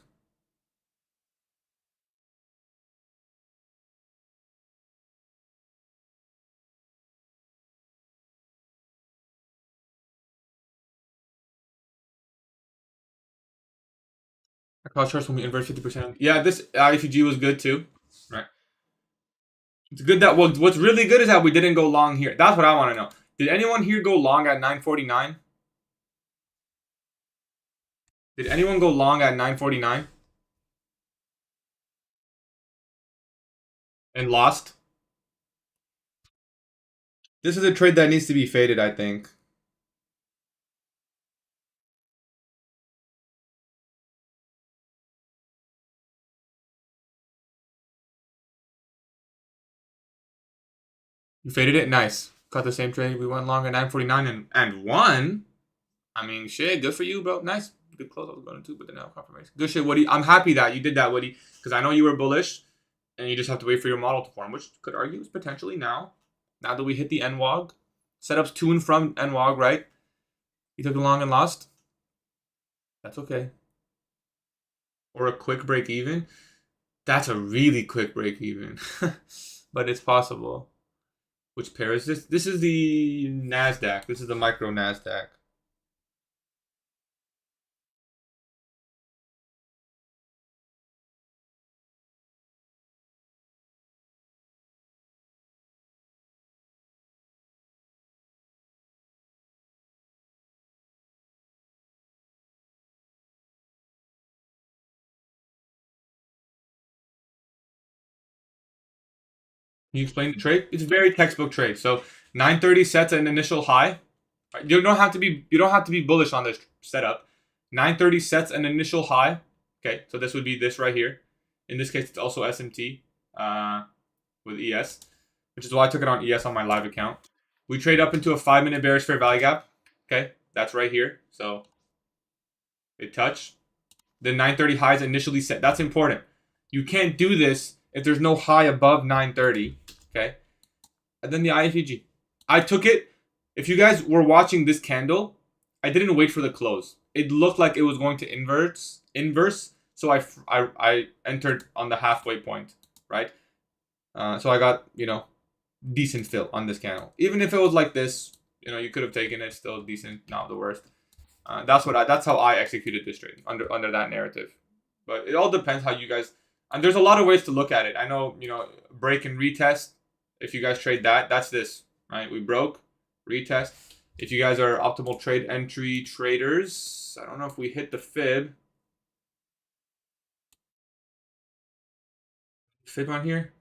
Cost charts will be inverse 50%. Yeah, this IFG was good too. Right. It's good that what's really good is that we didn't go long here. That's what I want to know. Did anyone here go long at 949? Did anyone go long at 949? And lost? This is a trade that needs to be faded, I think. You faded it? Nice. Caught the same trade. We went long at 949 and won. I mean, shit, good for you, bro. Nice. Good close. I was going to, but then now confirmation. Good shit, Woody. I'm happy that you did that, Woody, because I know you were bullish, and you just have to wait for your model to form, which could argue is potentially now. Now that we hit the NWOG. Setups to and from NWOG, right? You took a long and lost. That's okay. Or a quick break even. That's a really quick break even. But it's possible. Which pair is this? This is the NASDAQ. This is the micro NASDAQ. Can you explain the trade? It's a very textbook trade. So 930 sets an initial high. You don't have to be bullish on this setup. 930 sets an initial high. Okay, so this would be this right here. In this case, it's also SMT with ES, which is why I took it on ES on my live account. We trade up into a 5-minute bearish fair value gap. Okay, that's right here. So it touched. The 930 highs initially set. That's important. You can't do this if there's no high above 930. Okay. And then the IFEG. I took it. If you guys were watching this candle, I didn't wait for the close. It looked like it was going to inverse. So I entered on the halfway point, right? So I got, decent fill on this candle. Even if it was like this, you could have taken it still decent, not the worst. That's how I executed this trade under that narrative. But it all depends how you guys. And there's a lot of ways to look at it. I know, break and retest. If you guys trade that, that's this, right? We broke, retest. If you guys are optimal trade entry traders, I don't know if we hit the fib. Fib on here?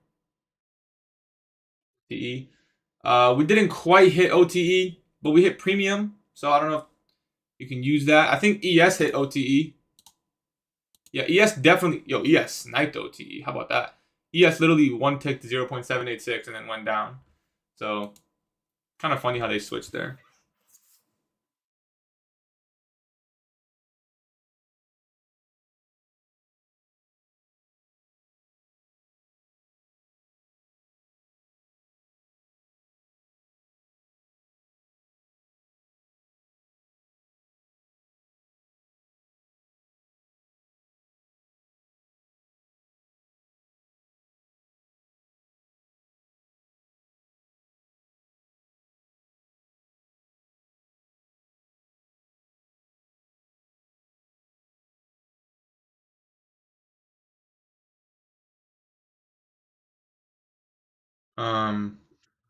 OTE. We didn't quite hit OTE, but we hit premium. So I don't know if you can use that. I think ES hit OTE. Yeah, ES definitely. Yo, ES sniped OTE. How about that? ES literally one ticked to 0.786 and then went down. So, kind of funny how they switched there.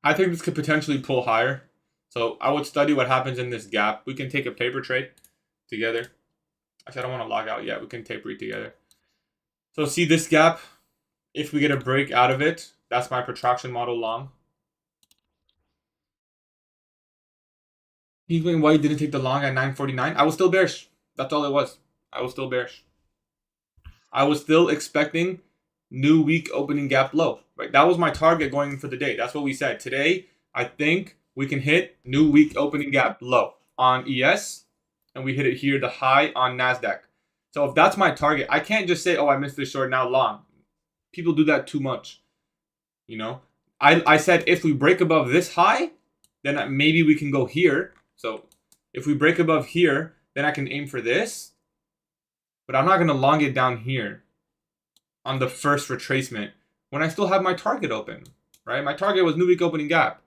I think this could potentially pull higher. So I would study what happens in this gap. We can take a paper trade together. Actually, I don't want to log out yet. We can tape read together. So see this gap. If we get a break out of it, that's my protraction model long. Can you explain why you didn't take the long at 949? I was still bearish. That's all it was. I was still bearish. I was still expecting new week opening gap low. right? That was my target going for the day. That's what we said. Today, I think we can hit new week opening gap low on ES, and we hit it here, the high on NASDAQ. So if that's my target, I can't just say, oh, I missed this short, now long. People do that too much. You know, I said if we break above this high, then maybe we can go here. So if we break above here, then I can aim for this. But I'm not going to long it down here on the first retracement when I still have my target open, right? My target was new week opening gap.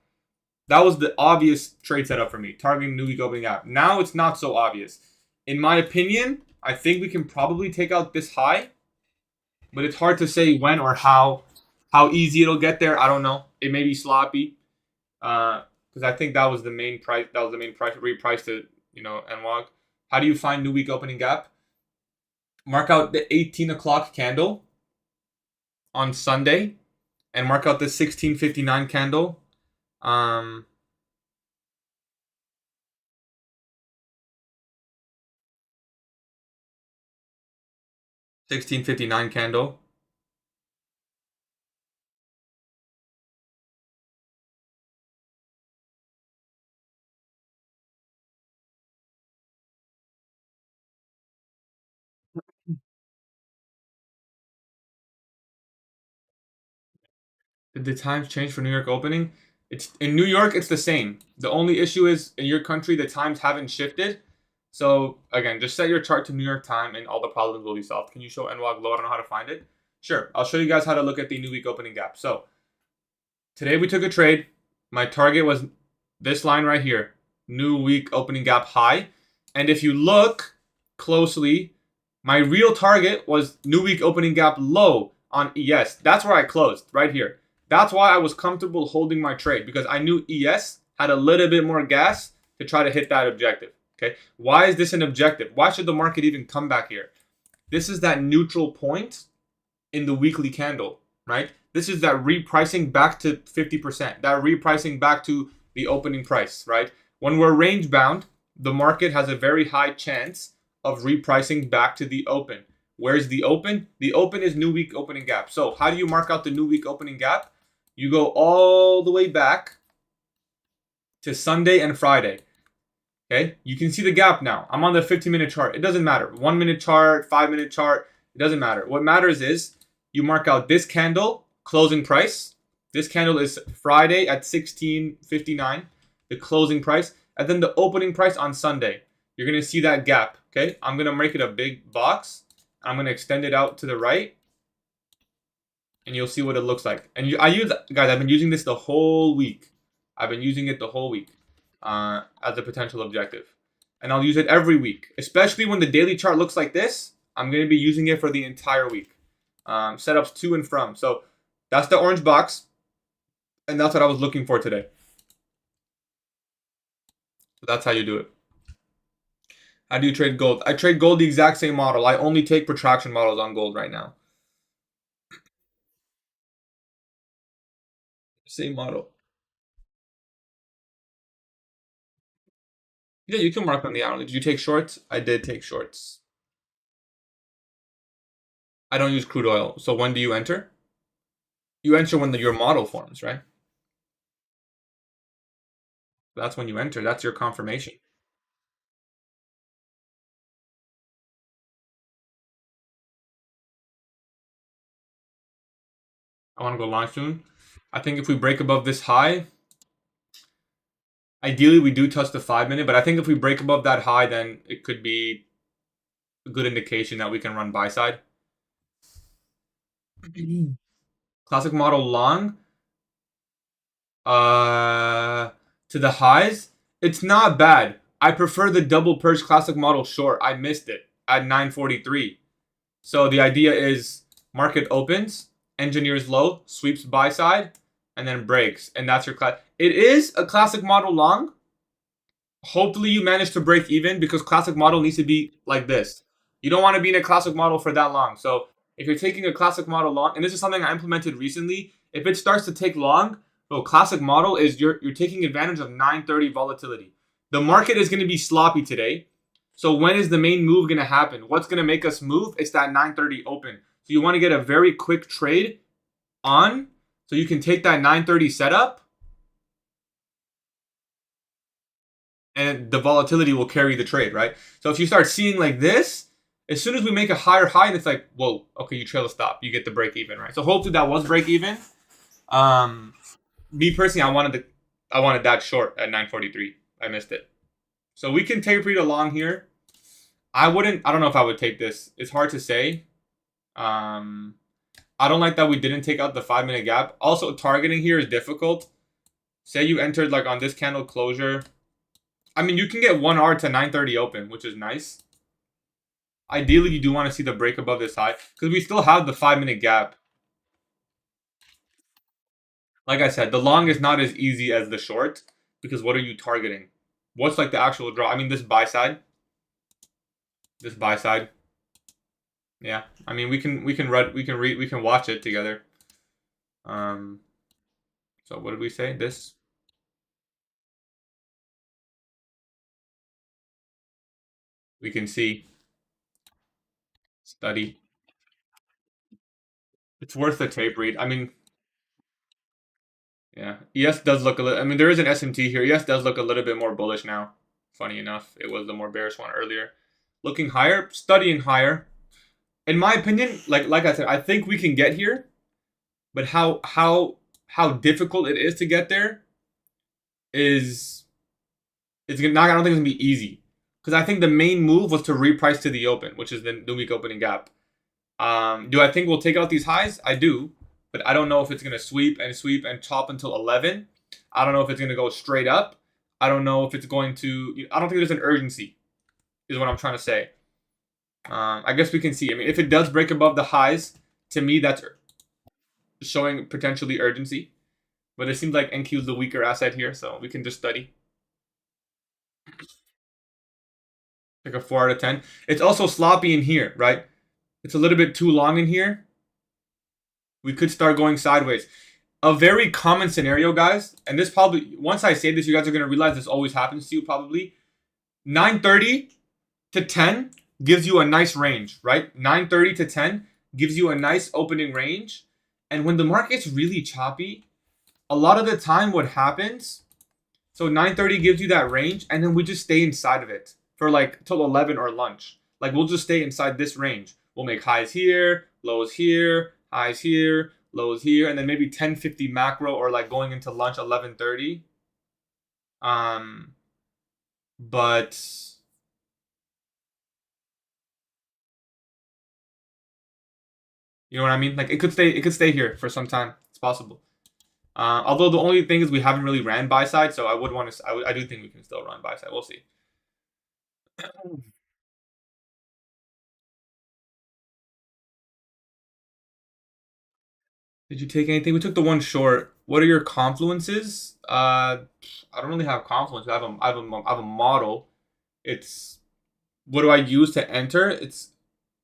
That was the obvious trade setup for me, targeting new week opening gap. Now it's not so obvious. In my opinion, I think we can probably take out this high, but it's hard to say when or how easy it'll get there. I don't know. It may be sloppy, because I think that was the main price. That was the main price reprice to NWOG. How do you find new week opening gap? Mark out the 18 o'clock candle on Sunday, and mark out the 16:59 candle. 16:59 candle. Did the times change for New York opening? It's in New York, it's the same. The only issue is in your country, the times haven't shifted. So again, just set your chart to New York time and all the problems will be solved. Can you show NWOG low? I don't know how to find it. Sure, I'll show you guys how to look at the new week opening gap. So today we took a trade. My target was this line right here, new week opening gap high. And if you look closely, my real target was new week opening gap low on ES. That's where I closed, right here. That's why I was comfortable holding my trade, because I knew ES had a little bit more gas to try to hit that objective. Okay, why is this an objective? Why should the market even come back here? This is that neutral point in the weekly candle, right? This is that repricing back to 50%, that repricing back to the opening price, right? When we're range bound, the market has a very high chance of repricing back to the open. Where's the open? The open is new week opening gap. So how do you mark out the new week opening gap? You go all the way back to Sunday and Friday. Okay, you can see the gap now. I'm on the 15-minute chart. It doesn't matter. 1-minute chart, 5-minute chart, it doesn't matter. What matters is you mark out this candle, closing price. This candle is Friday at 16:59, the closing price, and then the opening price on Sunday. You're going to see that gap, okay? I'm going to make it a big box. I'm going to extend it out to the right, and you'll see what it looks like. And guys, I've been using this the whole week. I've been using it the whole week as a potential objective. And I'll use it every week, especially when the daily chart looks like this. I'm going to be using it for the entire week. Setups to and from. So that's the orange box, and that's what I was looking for today. So that's how you do it. How do you trade gold? I trade gold the exact same model. I only take protraction models on gold right now. Same model. Yeah, you can mark on the hourly. Did you take shorts? I did take shorts. I don't use crude oil. So when do you enter? You enter when your model forms, right? That's when you enter. That's your confirmation. I want to go long soon. I think if we break above this high, ideally we do touch the 5-minute, but I think if we break above that high, then it could be a good indication that we can run buy side. Classic model long to the highs, it's not bad. I prefer the double purge classic model short. I missed it at 943. So the idea is market opens, engineers low, sweeps buy side, and then breaks. And that's your class. It is a classic model long. Hopefully you manage to break even, because classic model needs to be like this. You don't want to be in a classic model for that long. So if you're taking a classic model long, and this is something I implemented recently, if it starts to take long, well, classic model is you're taking advantage of 930 volatility. The market is going to be sloppy today. So when is the main move going to happen? What's going to make us move? It's that 930 open. So you want to get a very quick trade on. So you can take that 930 setup, and the volatility will carry the trade, right? So if you start seeing like this, as soon as we make a higher high, and it's like, whoa, okay, you trail a stop, you get the break even, right? So hopefully that was break even. Me personally, I wanted that short at 943. I missed it. So we can taper it along here. I don't know if I would take this. It's hard to say. I don't like that we didn't take out the 5-minute gap. Also, targeting here is difficult. Say you entered like on this candle closure. I mean, you can get 1R to 930 open, which is nice. Ideally, you do want to see the break above this high because we still have the 5-minute gap. Like I said, the long is not as easy as the short because what are you targeting? What's like the actual draw? I mean, this buy side. This buy side. Yeah, I mean, we can watch it together. So what did we say? This. We can see. Study. It's worth the tape read. I mean, yeah. ES does look a little. I mean, there is an SMT here. ES does look a little bit more bullish now. Funny enough, it was the more bearish one earlier. Looking higher, studying higher. In my opinion, like I said, I think we can get here, but how difficult it is to get there is it's not. I don't think it's gonna be easy because I think the main move was to reprice to the open, which is the week opening gap. Do I think we'll take out these highs? I do, but I don't know if it's gonna sweep and chop until 11. I don't know if it's gonna go straight up. I don't know if it's going to. I don't think there's an urgency, is what I'm trying to say. I guess we can see. I mean, if it does break above the highs, to me that's showing potentially urgency. But it seems like NQ is the weaker asset here, so we can just study. Like a 4 out of 10. It's also sloppy in here, right? It's a little bit too long in here. We could start going sideways. A very common scenario, guys, and this probably, once I say this, you guys are going to realize this always happens to you probably. 930 to 10 gives you a nice range, right? 930 to 10 gives you a nice opening range. And when the market's really choppy, a lot of the time what happens, so 930 gives you that range, and then we just stay inside of it for like till 11 or lunch. Like we'll just stay inside this range. We'll make highs here, lows here, highs here, lows here, and then maybe 10:50 macro or like going into lunch 11:30. But you know what I mean? Like it could stay here for some time. It's possible. Although the only thing is we haven't really ran buy side, so I would want to. I do think we can still run buy side. We'll see. Did you take anything? We took the one short. What are your confluences? I don't really have confluence. I have a model. It's what do I use to enter? It's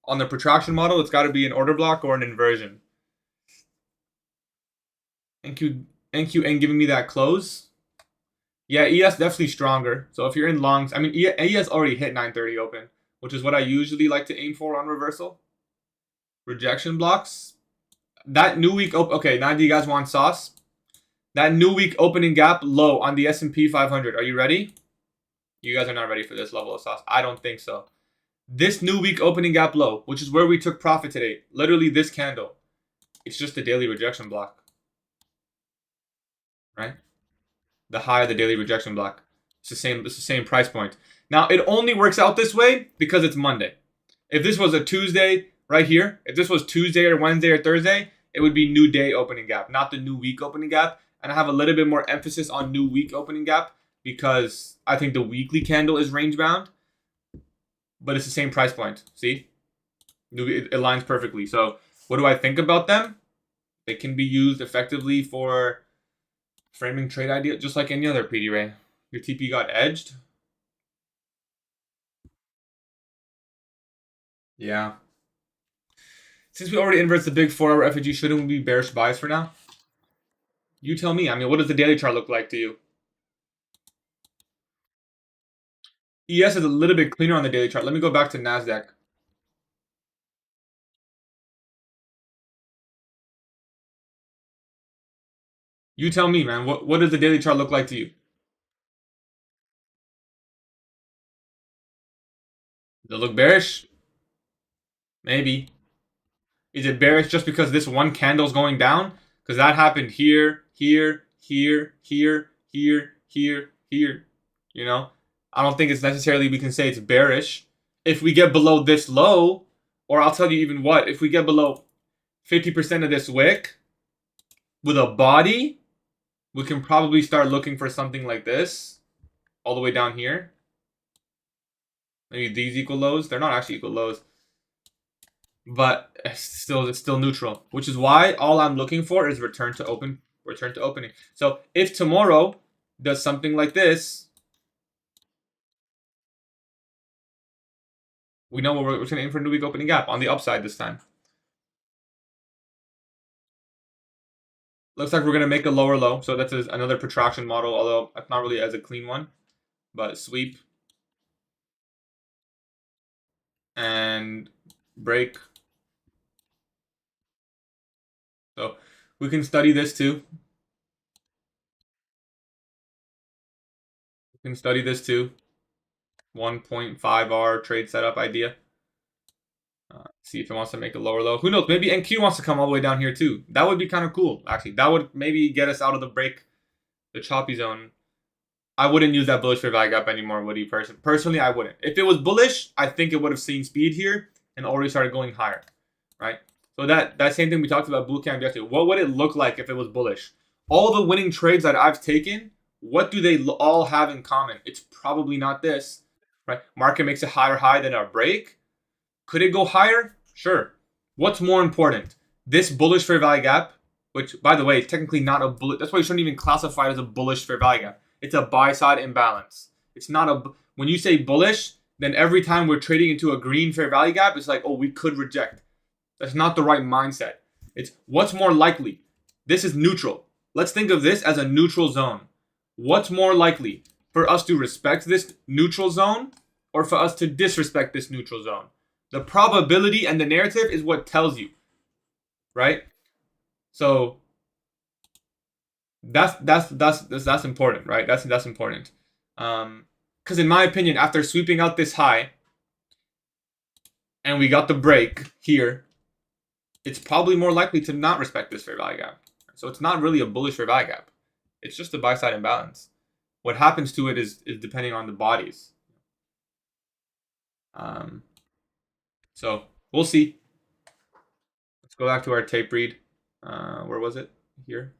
on the protraction model. It's got to be an order block or an inversion. NQN giving me that close. Yeah, ES definitely stronger. So if you're in longs, I mean ES already hit 930 open, which is what I usually like to aim for on reversal. Rejection blocks. That new week okay, now do you guys want sauce? That new week opening gap low on the S&P 500. Are you ready? You guys are not ready for this level of sauce. I don't think so. This new week opening gap low, which is where we took profit today. Literally this candle. It's just a daily rejection block. Right? The high of the daily rejection block. It's the same price point. Now it only works out this way because it's Monday. If this was a Tuesday right here, if this was Tuesday or Wednesday or Thursday, it would be new day opening gap, not the new week opening gap. And I have a little bit more emphasis on new week opening gap because I think the weekly candle is range bound, but it's the same price point. See? It aligns perfectly. So what do I think about them? They can be used effectively for framing trade idea, just like any other PD Ray. Your TP got edged. Yeah. Since we already inverted the big 4-hour FEG, shouldn't we be bearish buys for now? You tell me. I mean, what does the daily chart look like to you? ES is a little bit cleaner on the daily chart. Let me go back to NASDAQ. You tell me, man. What does the daily chart look like to you? Does it look bearish? Maybe. Is it bearish just because this one candle's going down? Because that happened here, here, here, here, here, here, here. You know? I don't think it's necessarily we can say it's bearish. If we get below this low, or I'll tell you even what, if we get below 50% of this wick with a body, we can probably start looking for something like this all the way down here. Maybe these equal lows. They're not actually equal lows, but it's still neutral, which is why all I'm looking for is return to opening. So if tomorrow does something like this, we know we're going to aim for a new week opening gap on the upside this time. Looks like we're going to make a lower low, so that's another protraction model, although it's not really as a clean one, but sweep and break. So we can study this too. We can study this too. 1.5R trade setup idea. See if it wants to make a lower low. Who knows? Maybe NQ wants to come all the way down here too. That would be kind of cool, actually. That would maybe get us out of the break, the choppy zone. I wouldn't use that bullish fair value gap anymore, would you? Personally, I wouldn't. If it was bullish, I think it would have seen speed here and already started going higher, right? So that same thing we talked about bootcamp yesterday. What would it look like if it was bullish? All the winning trades that I've taken, what do they all have in common? It's probably not this, right? Market makes a higher high than our break. Could it go higher? Sure. What's more important? This bullish fair value gap, which, by the way, is technically not a bullish. That's why you shouldn't even classify it as a bullish fair value gap. It's a buy-side imbalance. It's not a... When you say bullish, then every time we're trading into a green fair value gap, it's like, oh, we could reject. That's not the right mindset. It's what's more likely. This is neutral. Let's think of this as a neutral zone. What's more likely? For us to respect this neutral zone or for us to disrespect this neutral zone? The probability and the narrative is what tells you, right? So that's important, right? That's important. Because in my opinion, after sweeping out this high and we got the break here, it's probably more likely to not respect this fair value gap. So it's not really a bullish fair value gap. It's just a buy-side imbalance. What happens to it is depending on the bodies. So we'll see. Let's go back to our tape read. Where was it? Here.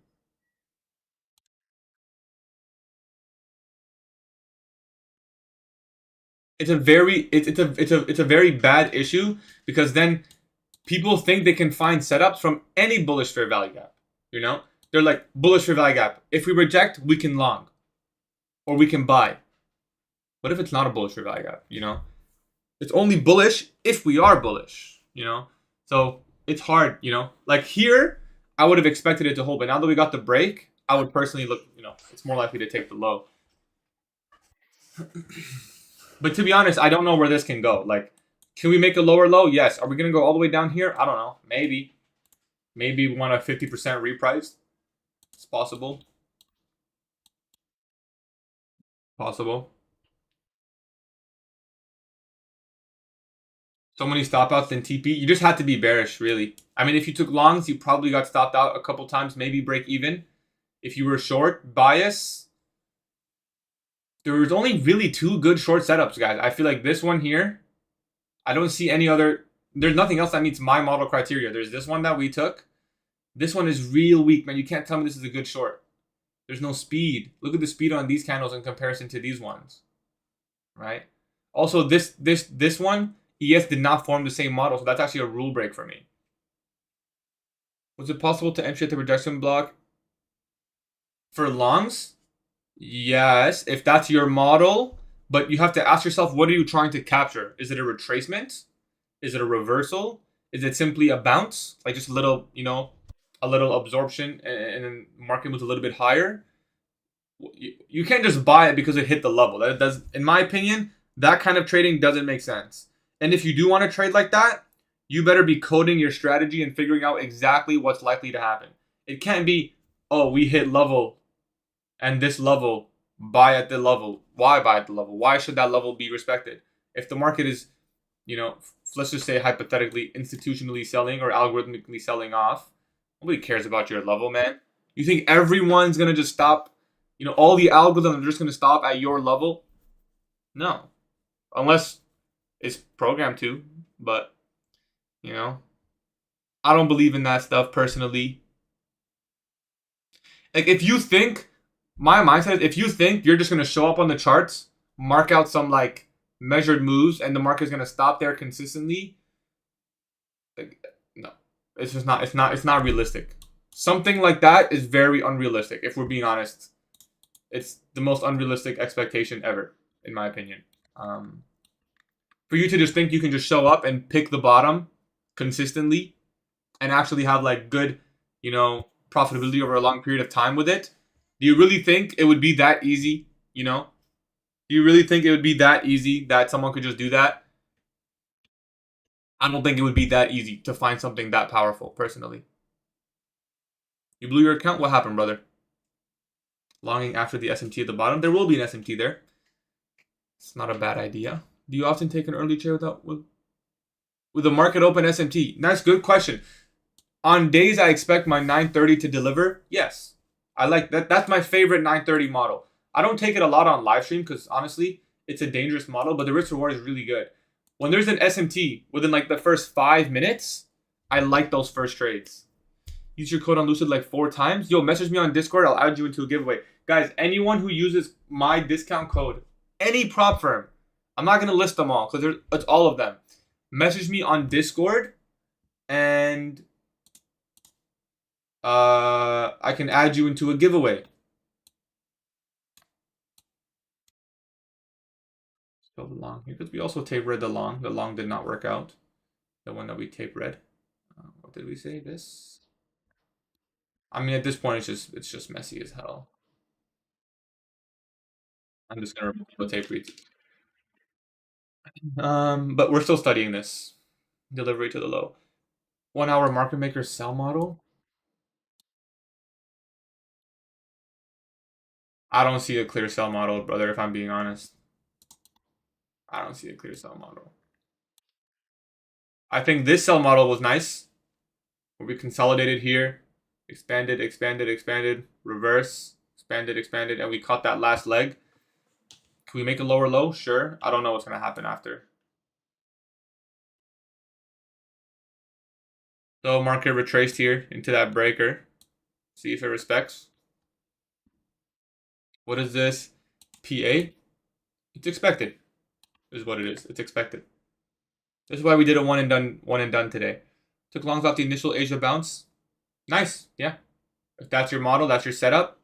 It's a very bad issue because then people think they can find setups from any bullish fair value gap. You know, they're like bullish fair value gap. If we reject, we can long, or we can buy. What if it's not a bullish fair value gap? You know, it's only bullish if we are bullish. You know, so it's hard. You know, like here, I would have expected it to hold, but now that we got the break, I would personally look. You know, it's more likely to take the low. But to be honest, I don't know where this can go. Like, can we make a lower low? Yes. Are we going to go all the way down here? I don't know. Maybe. Maybe we want a 50% reprice. It's possible. Possible. So many stop outs in TP. You just had to be bearish, really. I mean, if you took longs, you probably got stopped out a couple times, maybe break even. If you were short, bias. There was only really two good short setups, guys. I feel like this one here, I don't see any other. There's nothing else that meets my model criteria. There's this one that we took. This one is real weak, man. You can't tell me this is a good short. There's no speed. Look at the speed on these candles in comparison to these ones, right? Also, this one, ES did not form the same model, so that's actually a rule break for me. Was it possible to entry at the rejection block for longs? Yes, if that's your model, but you have to ask yourself, what are you trying to capture? Is it a retracement? Is it a reversal? Is it simply a bounce? Like just a little, you know, a little absorption and then market moves a little bit higher? You can't just buy it because it hit the level. That does, in my opinion, that kind of trading doesn't make sense. And if you do want to trade like that, you better be coding your strategy and figuring out exactly what's likely to happen. It can't be oh, we hit level and this level, buy at the level. Why buy at the level? Why should that level be respected? If the market is, let's just say hypothetically institutionally selling or algorithmically selling off, nobody cares about your level, man. You think everyone's going to just stop, all the algorithms are just going to stop at your level? No. Unless it's programmed to, but, I don't believe in that stuff personally. Like, if you think, my mindset is, if you think you're just going to show up on the charts, mark out some, like, measured moves, and the market's going to stop there consistently, like, no. It's just not, it's not realistic. Something like that is very unrealistic, if we're being honest. It's the most unrealistic expectation ever, in my opinion. For you to just think you can just show up and pick the bottom consistently and actually have, like, good, profitability over a long period of time with it, do you really think it would be that easy? Do you really think it would be that easy that someone could just do that? I don't think it would be that easy to find something that powerful, personally. You blew your account? What happened, brother? Longing after the SMT at the bottom? There will be an SMT there. It's not a bad idea. Do you often take an early trade with a market open SMT? Nice, good question. On days I expect my 930 to deliver, yes. I like that. That's my favorite 930 model. I don't take it a lot on live stream because honestly, it's a dangerous model, but the risk reward is really good. When there's an SMT within like the first 5 minutes, I like those first trades. Use your code on Lucid like 4 times. Yo, message me on Discord. I'll add you into a giveaway. Guys, anyone who uses my discount code, any prop firm, I'm not going to list them all because it's all of them. Message me on Discord and I can add you into a giveaway. Still the long here because we also tape read the long. The long did not work out. The one that we tape read. What did we say? This. I mean, at this point, it's just messy as hell. I'm just gonna remove the tape reads. But we're still studying this. Delivery to the low. 1 hour market maker sell model. I don't see a clear sell model, brother, if I'm being honest. I don't see a clear sell model. I think this sell model was nice. Where we consolidated here, expanded, reverse, expanded, and we caught that last leg. Can we make a lower low? Sure. I don't know what's going to happen after. So market retraced here into that breaker. See if it respects. What is this? PA? It's expected. Is what it is. It's expected. This is why we did a one and done today. Took longs off the initial Asia bounce. Nice. Yeah. If that's your model, that's your setup.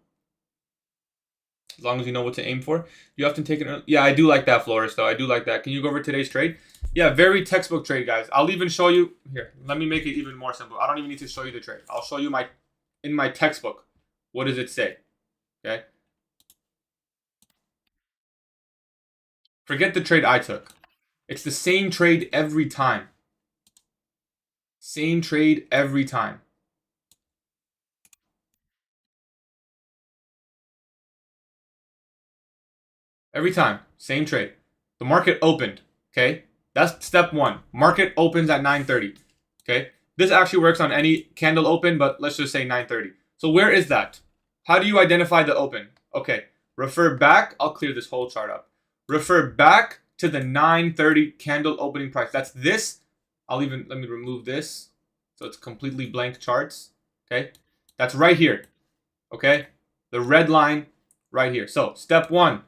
As long as you know what to aim for. You often take it. Yeah, I do like that, Flores, though. I do like that. Can you go over today's trade? Yeah, very textbook trade, guys. I'll even show you. Here, let me make it even more simple. I don't even need to show you the trade. I'll show you in my textbook. What does it say? Okay. Forget the trade I took. It's the same trade every time. Same trade every time. Every time. Same trade. The market opened. Okay. That's step 1. Market opens at 9:30. Okay. This actually works on any candle open, but let's just say 9:30. So where is that? How do you identify the open? Okay. Refer back. I'll clear this whole chart up. Refer back to the 9:30 candle opening price. That's this. Let me remove this. So it's completely blank charts. Okay. That's right here. Okay. The red line right here. So step 1.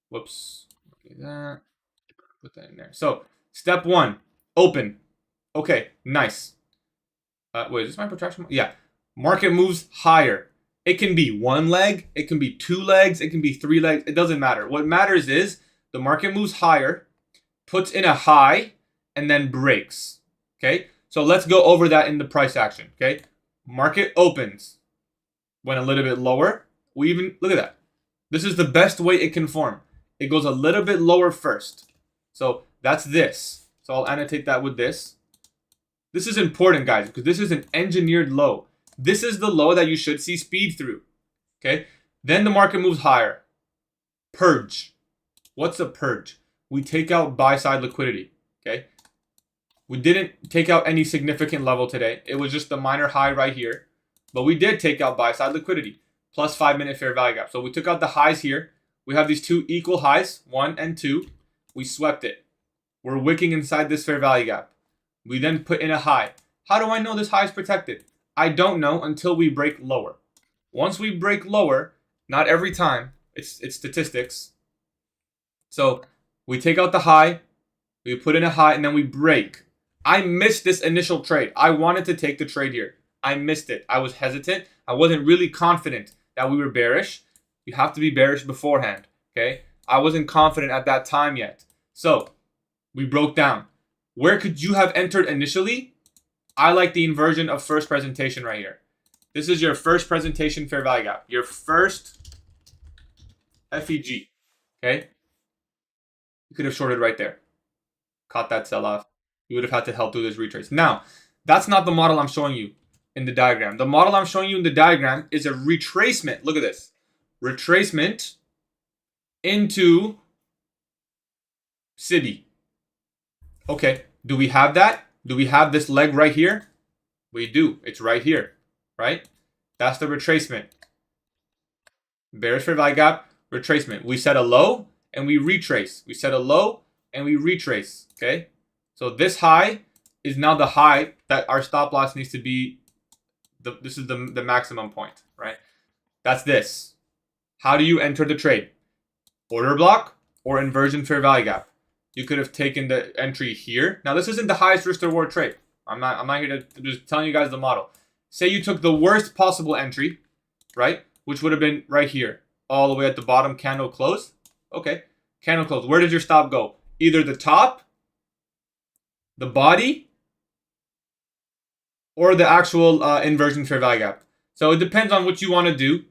Whoops. Okay, that. Put that in there. So step 1. Open. Okay. Nice. Wait, is this my protraction? Yeah. Market moves higher. It can be 1 leg. It can be 2 legs. It can be 3 legs. It doesn't matter. What matters is the market moves higher, puts in a high, and then breaks. Okay. So let's go over that in the price action. Okay. Market opens. Went a little bit lower. Look at that. This is the best way it can form. It goes a little bit lower first. So that's this. So I'll annotate that with this. This is important, guys, because this is an engineered low. This is the low that you should see speed through. Okay. Then the market moves higher. Purge. What's a purge? We take out buy side liquidity. Okay. We didn't take out any significant level today. It was just the minor high right here. But we did take out buy side liquidity. Plus 5-minute fair value gap. So we took out the highs here. We have these two equal highs, 1 and 2. We swept it. We're wicking inside this fair value gap. We then put in a high. How do I know this high is protected? I don't know until we break lower. Once we break lower, not every time, it's statistics. So we take out the high, we put in a high, and then we break. I missed this initial trade. I wanted to take the trade here. I missed it. I was hesitant. I wasn't really confident that we were bearish. You have to be bearish beforehand, okay? I wasn't confident at that time yet. So we broke down. Where could you have entered initially? I like the inversion of first presentation right here. This is your first presentation fair value gap. Your first FEG, okay? You could have shorted right there. Caught that sell-off. You would have had to help do this retrace. Now, that's not the model I'm showing you in the diagram. The model I'm showing you in the diagram is a retracement. Look at this. Retracement into city. Okay, do we have that? Do we have this leg right here? We do. It's right here, right? That's the retracement. Bearish fair value gap, retracement. We set a low and we retrace. We set a low and we retrace, okay? So this high is now the high that our stop loss needs to be. This is the maximum point, right? That's this. How do you enter the trade? Order block or inversion fair value gap. You could have taken the entry here. Now this isn't the highest risk to reward trade. I'm not here to just telling you guys the model. Say you took the worst possible entry, right? Which would have been right here, all the way at the bottom, candle close. Okay, candle close. Where did your stop go? Either the top, the body, or the actual inversion fair value gap. So it depends on what you want to do.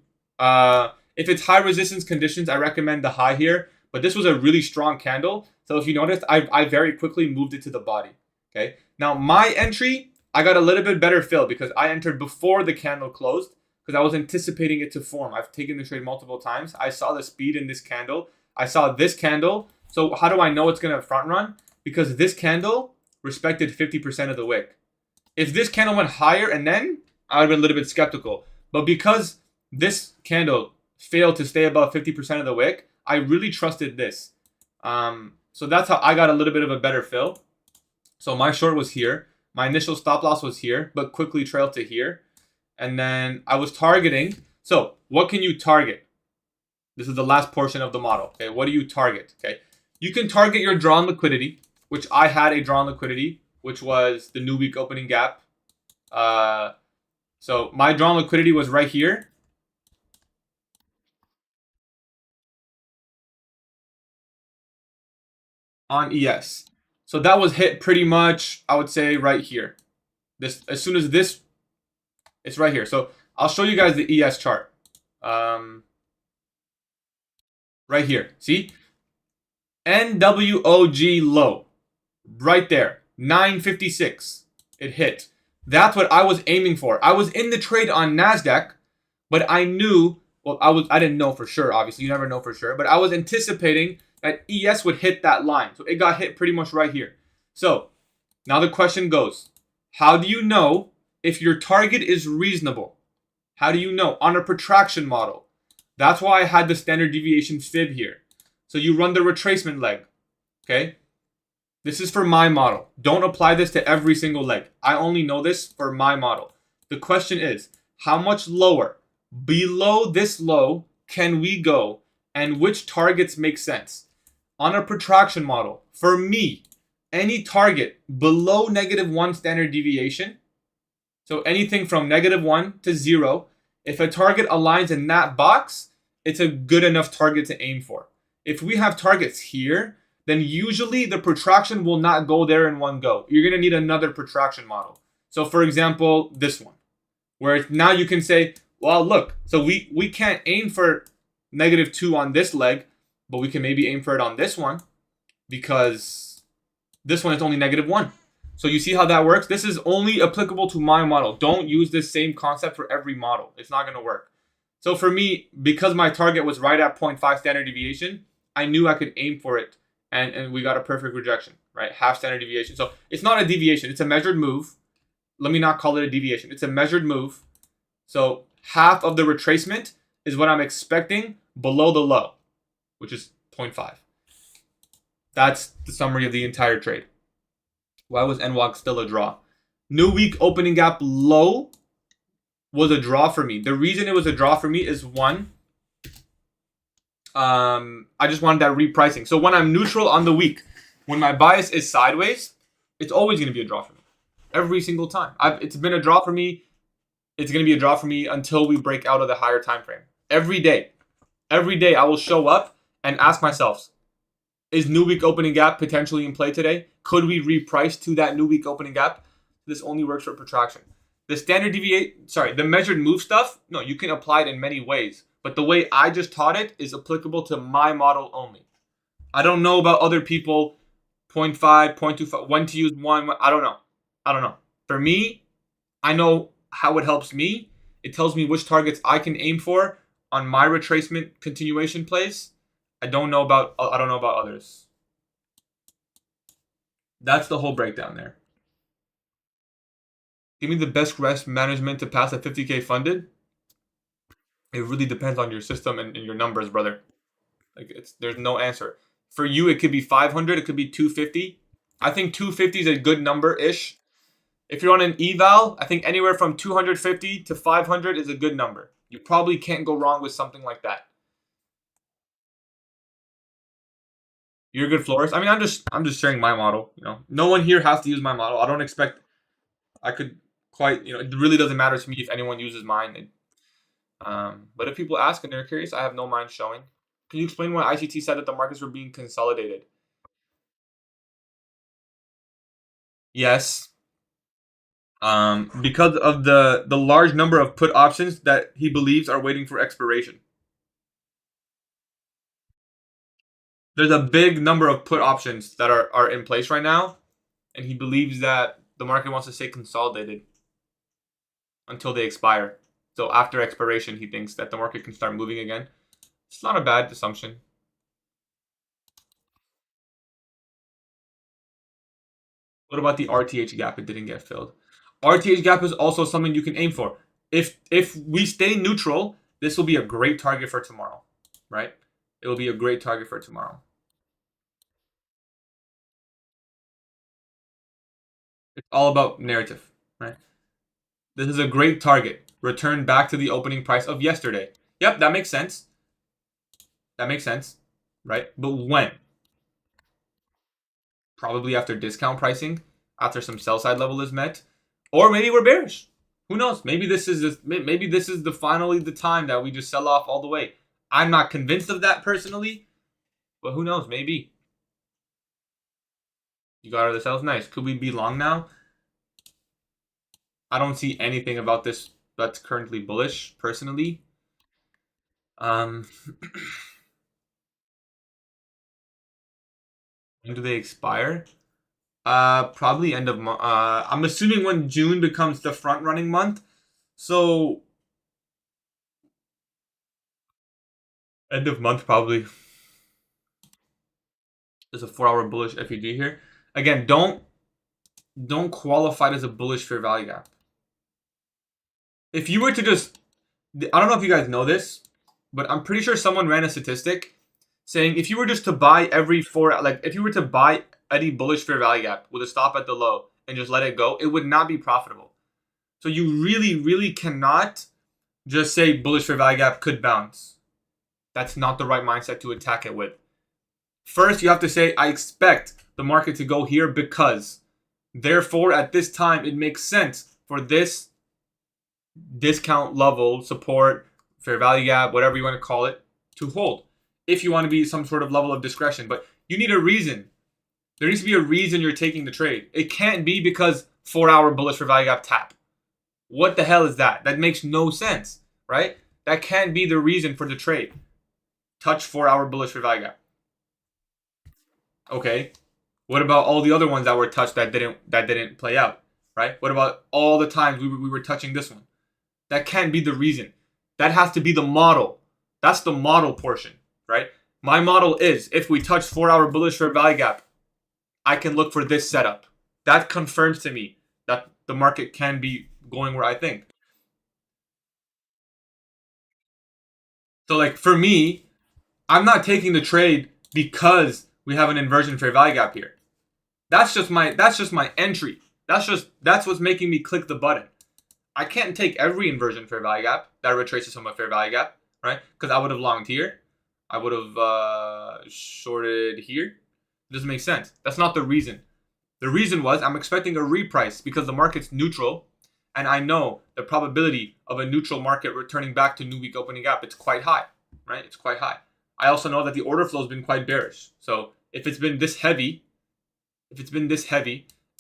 If it's high resistance conditions, I recommend the high here. But this was a really strong candle. So if you noticed, I very quickly moved it to the body. Okay. Now my entry, I got a little bit better fill because I entered before the candle closed because I was anticipating it to form. I've taken the trade multiple times. I saw the speed in this candle. I saw this candle. So how do I know it's going to front run? Because this candle respected 50% of the wick. If this candle went higher and then I would have been a little bit skeptical. But because this candle failed to stay above 50% of the wick, I really trusted this. So that's how I got a little bit of a better fill. So my short was here. My initial stop loss was here, but quickly trailed to here. And then I was targeting. So what can you target? This is the last portion of the model. Okay, what do you target? Okay, you can target your drawn liquidity, which I had a drawn liquidity, which was the new week opening gap. So my drawn liquidity was right here. On ES. So that was hit pretty much, I would say, right here. This, as soon as this, it's right here. So I'll show you guys the ES chart. Right here. See? NWOG low. Right there. 956. It hit. That's what I was aiming for. I was in the trade on NASDAQ, but I knew, well, I didn't know for sure, obviously. You never know for sure. But I was anticipating that ES would hit that line. So it got hit pretty much right here. So now the question goes, how do you know if your target is reasonable? How do you know? On a protraction model. That's why I had the standard deviation fib here. So you run the retracement leg. Okay? This is for my model. Don't apply this to every single leg. I only know this for my model. The question is, how much lower, below this low, can we go? And which targets make sense? On a protraction model, for me, any target below -1 standard deviation, so anything from -1 to 0, if a target aligns in that box, it's a good enough target to aim for. If we have targets here, then usually the protraction will not go there in one go. You're going to need another protraction model. So for example, this one, where now you can say, well, look, so we can't aim for -2 on this leg, but we can maybe aim for it on this one because this one is only -1. So you see how that works? This is only applicable to my model. Don't use this same concept for every model. It's not going to work. So for me, because my target was right at 0.5 standard deviation, I knew I could aim for it. And we got a perfect rejection, right? Half standard deviation. So it's not a deviation. It's a measured move. Let me not call it a deviation. It's a measured move. So half of the retracement is what I'm expecting below the low, which is 0.5. That's the summary of the entire trade. Why was NWOG still a draw? New week opening gap low was a draw for me. The reason it was a draw for me is one, I just wanted that repricing. So when I'm neutral on the week, when my bias is sideways, it's always going to be a draw for me. Every single time. It's been a draw for me. It's going to be a draw for me until we break out of the higher time frame. Every day I will show up and ask myself, is new week opening gap potentially in play today? Could we reprice to that new week opening gap? This only works for protraction. The measured move stuff, no, you can apply it in many ways. But the way I just taught it is applicable to my model only. I don't know about other people, 0.5, 0.25, when to use one. I don't know. For me, I know how it helps me. It tells me which targets I can aim for on my retracement continuation plays. I don't know about others. That's the whole breakdown there. Give me the best risk management to pass a 50K funded. It really depends on your system and your numbers, brother. There's no answer. For you, it could be 500, it could be 250. I think 250 is a good number-ish. If you're on an eval, I think anywhere from 250 to 500 is a good number. You probably can't go wrong with something like that. You're a good florist. I mean, I'm just sharing my model. No one here has to use my model. I don't expect. I could quite. It really doesn't matter to me if anyone uses mine. But if people ask and they're curious, I have no mind showing. Can you explain why ICT said that the markets were being consolidated? Yes. Because of the large number of put options that he believes are waiting for expiration. There's a big number of put options that are in place right now, and he believes that the market wants to stay consolidated until they expire. So after expiration, he thinks that the market can start moving again. It's not a bad assumption. What about the RTH gap? It didn't get filled. RTH gap is also something you can aim for. If we stay neutral, this will be a great target for tomorrow, right? It will be a great target for tomorrow. It's all about narrative, right? This is a great target. Return back to the opening price of yesterday. Yep, that makes sense. That makes sense, right? But when? Probably after discount pricing, after some sell side level is met, or maybe we're bearish. Who knows? Maybe this is finally the time that we just sell off all the way. I'm not convinced of that personally, but who knows? Maybe. You got out of the sales, nice. Could we be long now? I don't see anything about this that's currently bullish personally. When do they expire? Probably end of month. I'm assuming when June becomes the front running month. So end of month probably. There's a 4-hour bullish FEG here. Again, don't qualify it as a bullish fair value gap. If you were to just, I don't know if you guys know this, but I'm pretty sure someone ran a statistic saying if you were just to buy if you were to buy any bullish fair value gap with a stop at the low and just let it go, it would not be profitable. So you really, really cannot just say bullish fair value gap could bounce. That's not the right mindset to attack it with. First, you have to say, I expect the market to go here because, therefore, at this time, it makes sense for this discount level, support, fair value gap, whatever you want to call it, to hold. If you want to be some sort of level of discretion. But you need a reason. There needs to be a reason you're taking the trade. It can't be because 4-hour bullish fair value gap tap. What the hell is that? That makes no sense, right? That can't be the reason for the trade. Touch 4-hour bullish fair value gap. Okay. What about all the other ones that were touched that didn't play out, right? What about all the times we were touching this one? That can't be the reason. That has to be the model. That's the model portion, right? My model is if we touch 4-hour bullish fair value gap, I can look for this setup. That confirms to me that the market can be going where I think. So like for me, I'm not taking the trade because we have an inversion fair value gap here. That's just my entry. That's what's making me click the button. I can't take every inversion fair value gap that retraces from a fair value gap, right? Because I would have longed here. I would have shorted here. It doesn't make sense. That's not the reason. The reason was I'm expecting a reprice because the market's neutral, and I know the probability of a neutral market returning back to new week opening gap, it's quite high, right? It's quite high. I also know that the order flow has been quite bearish. So if it's been this heavy,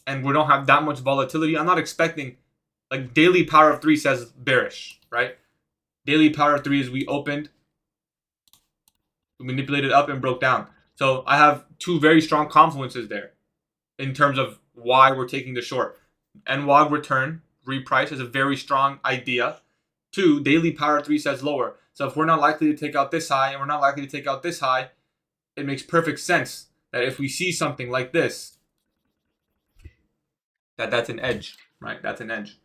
and we don't have that much volatility, I'm not expecting, like daily power of 3 says bearish, right? Daily power of 3 is we opened, we manipulated up and broke down. So I have two very strong confluences there in terms of why we're taking the short. NWOG return, reprice is a very strong idea. 2, daily power of 3 says lower. So if we're not likely to take out this high and we're not likely to take out this high, it makes perfect sense that if we see something like this, that's an edge, right? That's an edge.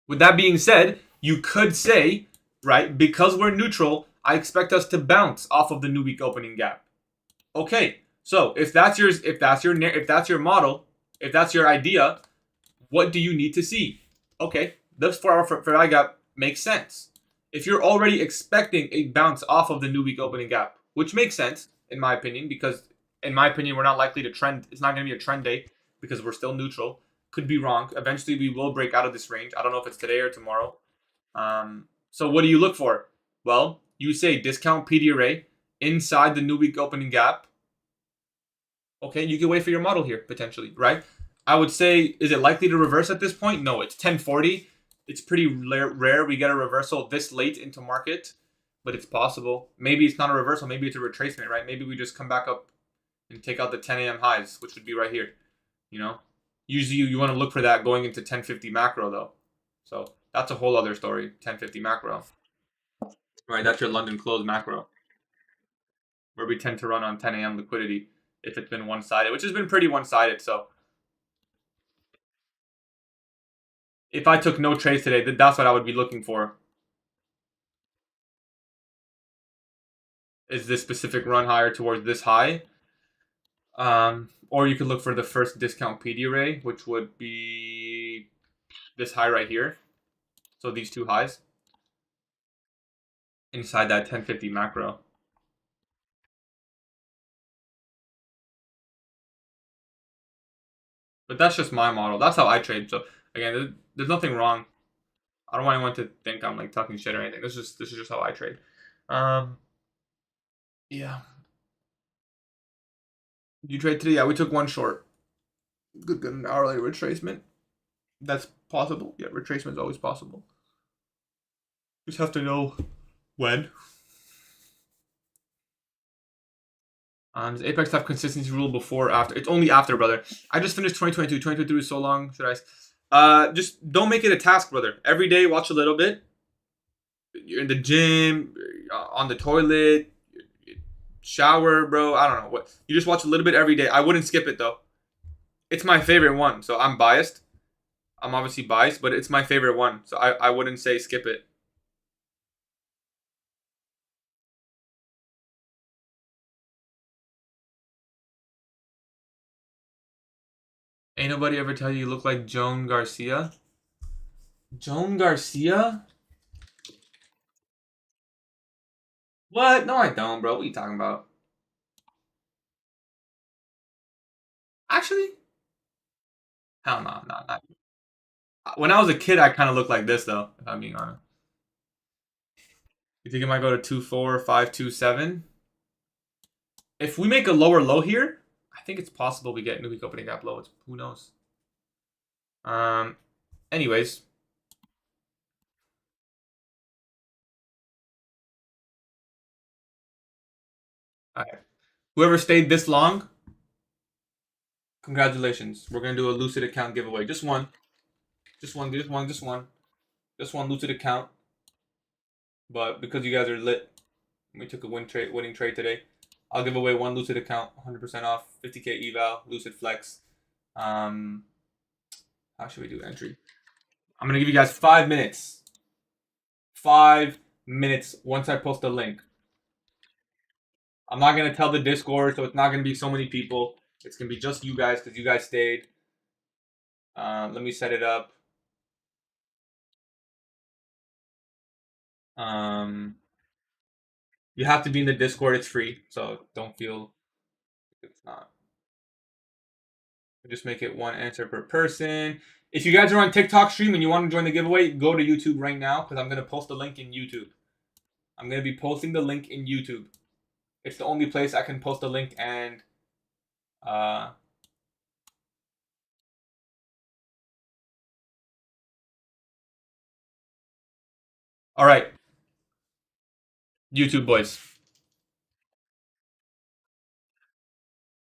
With that being said, you could say, right, because we're neutral, I expect us to bounce off of the new week opening gap. Okay, so if that's your model, if that's your idea, what do you need to see? Okay, this 4-hour fair value gap makes sense. If you're already expecting a bounce off of the new week opening gap, which makes sense in my opinion, because in my opinion we're not likely to trend. It's not going to be a trend day because we're still neutral. Could be wrong. Eventually we will break out of this range. I don't know if it's today or tomorrow. So what do you look for? Well, you say discount PD array inside the new week opening gap. Okay, you can wait for your model here potentially, right? I would say, is it likely to reverse at this point? No, it's 1040. It's pretty rare we get a reversal this late into market, but it's possible. Maybe it's not a reversal. Maybe it's a retracement, right? Maybe we just come back up and take out the 10 a.m. highs, which would be right here. You know, usually you want to look for that going into 1050 macro though. So that's a whole other story. 1050 macro, right? That's your London close macro, where we tend to run on 10 a.m. liquidity if it's been one-sided, which has been pretty one-sided. So if I took no trades today, that's what I would be looking for. Is this specific run higher towards this high? Or you could look for the first discount PD array, which would be this high right here. So these two highs inside that 1050 macro. But that's just my model. That's how I trade. So again, there's nothing wrong. I don't want anyone to think I'm like talking shit or anything. This is just how I trade. Yeah. You trade today? Yeah, we took one short. Good an hourly retracement. That's possible. Yeah, retracement is always possible. Just have to know when. Does Apex have consistency rule before or after? It's only after, brother. I just finished 2022. 2023 is so long. Should I? Just don't make it a task, brother. Every day, watch a little bit. You're in the gym, on the toilet, shower, bro. I don't know what. You just watch a little bit every day. I wouldn't skip it though. It's my favorite one, so I'm biased. I'm obviously biased, but it's my favorite one, so I wouldn't say skip it. Ain't nobody ever tell you look like Joan Garcia? Joan Garcia? What? No, I don't, bro. What are you talking about? Actually, hell no, not. When I was a kid, I kind of looked like this, though. If I'm being honest. You think it might go to 24527? If we make a lower low here, I think it's possible we get new week opening gap low. Who knows? Anyways, All right. Whoever stayed this long, congratulations. We're gonna do a Lucid account giveaway. Just one. Just one. Just one. Just one. Just one Lucid account. But because you guys are lit, we took a winning trade today. I'll give away one Lucid account, 100% off, 50k eval, Lucid Flex. How should we do entry? I'm gonna give you guys 5 minutes. 5 minutes once I post the link. I'm not gonna tell the Discord, so it's not gonna be so many people. It's gonna be just you guys because you guys stayed. Let me set it up. Um, you have to be in the Discord. It's free, so don't feel it's not. Just make it one answer per person. If you guys are on TikTok stream and you want to join the giveaway, go to YouTube right now because I'm gonna post the link in YouTube. I'm gonna be posting the link in YouTube. It's the only place I can post a link and all right, YouTube boys.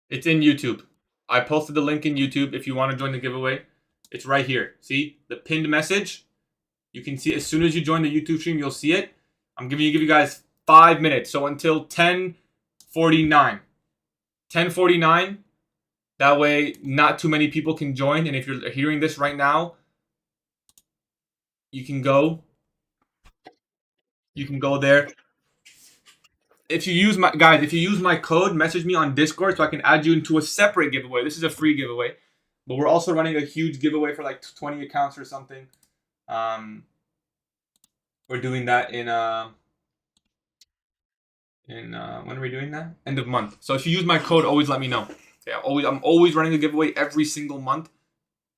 It's in YouTube. I posted the link in YouTube if you want to join the giveaway. It's right here. See the pinned message? You can see it as soon as you join the YouTube stream, you'll see it. I'm give you guys 5 minutes. So until 10:49. 10:49. That way not too many people can join, and if you're hearing this right now, you can go there. If you use my code, message me on Discord so I can add you into a separate giveaway. This is a free giveaway, but we're also running a huge giveaway for like 20 accounts or something. We're doing that in when are we doing that? End of month. So if you use my code, always let me know. Yeah, I'm always running a giveaway every single month.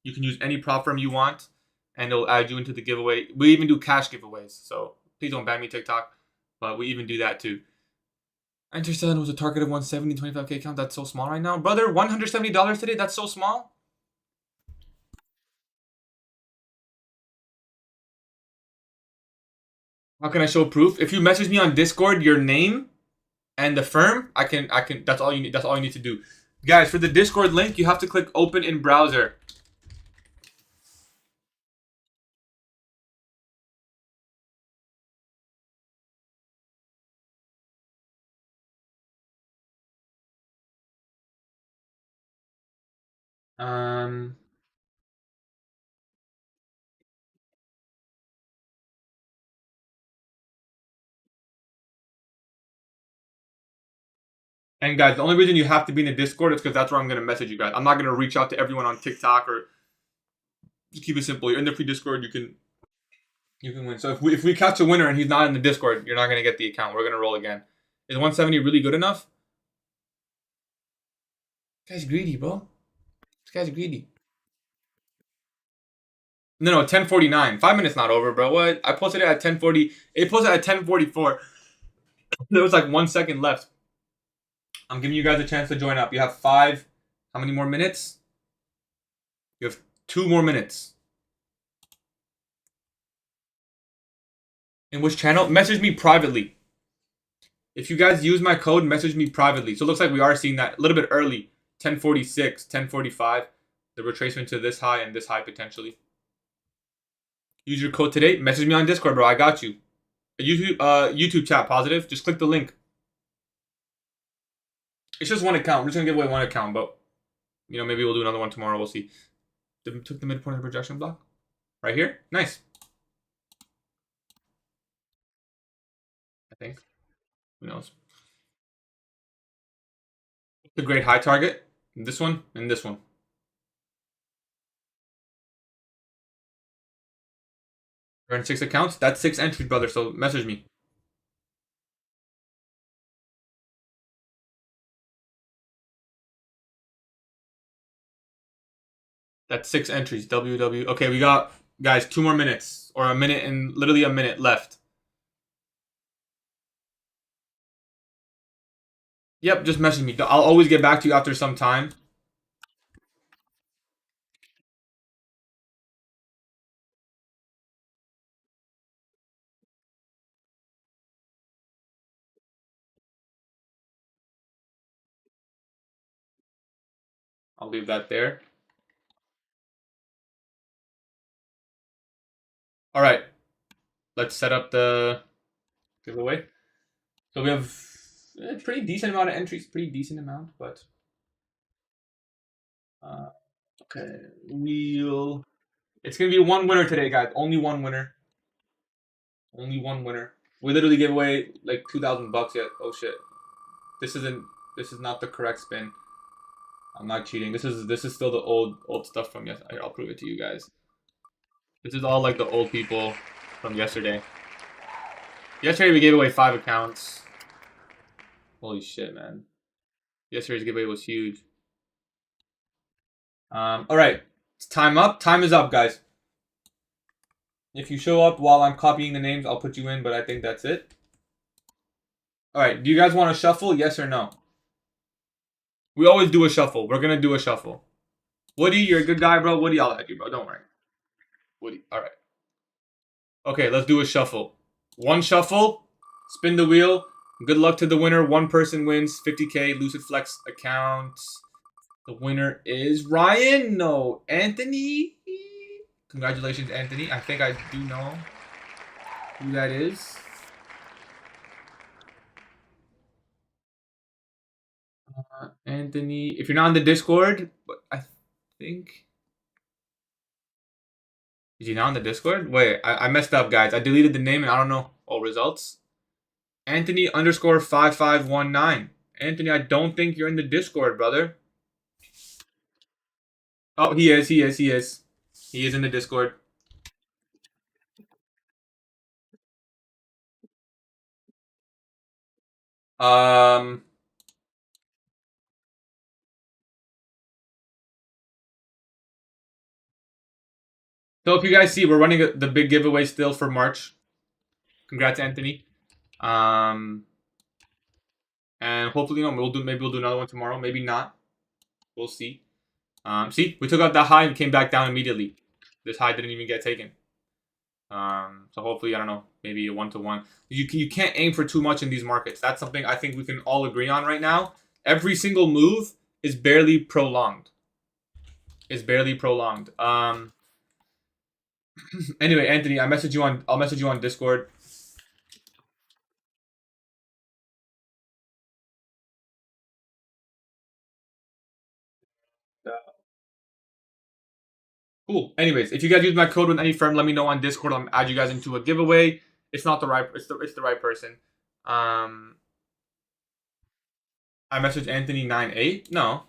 You can use any Propfirm you want, and it'll add you into the giveaway. We even do cash giveaways, so please don't ban me TikTok, but we even do that too. Enter selling was a target of 170, 25k account. That's so small right now. Brother, $170 today? That's so small? How can I show proof? If you message me on Discord, your name and the firm, I can that's all you need. That's all you need to do. Guys, for the Discord link, you have to click open in browser. Um and guys, the only reason you have to be in the Discord is because that's where I'm gonna message you guys. I'm not gonna reach out to everyone on TikTok or just keep it simple. You're in the free Discord, you can win. So if we catch a winner and he's not in the Discord, you're not gonna get the account. We're gonna roll again. Is 170 really good enough? This guy's greedy, bro. This guy's greedy. No, 10:49. 5 minutes not over, bro. What? I posted it at 10:40. It posted at 10:44. There was like 1 second left. I'm giving you guys a chance to join up. You have five. How many more minutes? You have 2 more minutes. In which channel? Message me privately. If you guys use my code, message me privately. So it looks like we are seeing that a little bit early. 10:46, 10:45. The retracement to this high and this high potentially. Use your code today. Message me on Discord, bro. I got you. YouTube chat positive. Just click the link. It's just one account. We're just gonna give away one account, but maybe we'll do another one tomorrow. We'll see. Took the midpoint of the projection block. Right here. Nice. I think. Who knows? The great high target. This one and this one. Earn 6 accounts. That's 6 entries, brother. So message me. That's 6 entries. WW. Okay, we got guys 2 more minutes or a minute and literally a minute left. Yep, just message me. I'll always get back to you after some time. I'll leave that there. All right, let's set up the giveaway. So we have a pretty decent amount of entries, pretty decent amount, but okay, it's gonna be one winner today, guys. Only one winner. Only one winner. We literally gave away like $2,000 yet. Oh shit, this isn't. This is not the correct spin. I'm not cheating. This is still the old stuff from yesterday. I'll prove it to you guys. This is all like the old people from yesterday. Yesterday we gave away 5 accounts. Holy shit, man. Yesterday's giveaway was huge. All right, it's time up. Time is up, guys. If you show up while I'm copying the names, I'll put you in, but I think that's it. All right, do you guys want to shuffle? Yes or no? We always do a shuffle. We're gonna do a shuffle. Woody, you're a good guy, bro. Woody, I'll add you, bro. Don't worry. Woody, all right. Okay, let's do a shuffle. One shuffle. Spin the wheel. Good luck to the winner. One person wins 50K Lucid Flex accounts. The winner is Ryan. No, Anthony. Congratulations, Anthony. I think I do know who that is. Anthony. If you're not on the Discord, but I think. Is he not on the Discord? Wait, I messed up, guys. I deleted the name and I don't know. Oh, results. Anthony _5519. Anthony, I don't think you're in the Discord, brother. Oh, he is. He is in the Discord. So if you guys see, we're running the big giveaway still for March. Congrats, Anthony. And hopefully, maybe we'll do another one tomorrow. Maybe not. We'll see. See, we took out that high and came back down immediately. This high didn't even get taken. So hopefully, I don't know, maybe a 1-to-1. You can't aim for too much in these markets. That's something I think we can all agree on right now. Every single move is barely prolonged. Anyway, Anthony, I'll message you on Discord. Cool. Anyways, if you guys use my code with any firm, let me know on Discord. I'll add you guys into a giveaway. It's not the right. It's the right person. I messaged Anthony 98. No,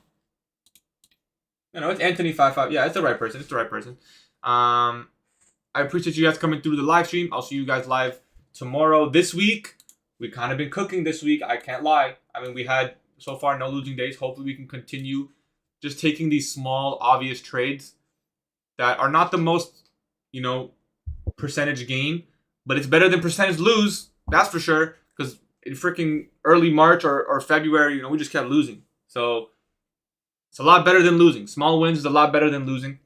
it's Anthony 55. Yeah, it's the right person. I appreciate you guys coming through the live stream. I'll see you guys live tomorrow. This week, we kind of been cooking this week. I can't lie. I mean, we had so far no losing days. Hopefully, we can continue just taking these small, obvious trades that are not the most, percentage gain, but it's better than percentage lose. That's for sure. Because in freaking early March or February, we just kept losing. So it's a lot better than losing. Small wins is a lot better than losing.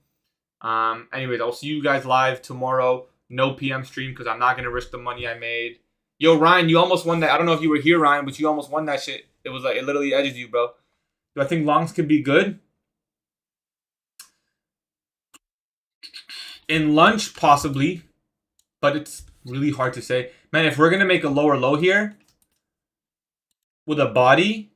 Anyways, I'll see you guys live tomorrow. No PM stream because I'm not gonna risk the money I made. Yo, Ryan, you almost won that. I don't know if you were here, Ryan, but you almost won that shit. It was like it literally edged you, bro. Do I think longs could be good? In lunch, possibly, but it's really hard to say. Man, if we're gonna make a lower low here with a body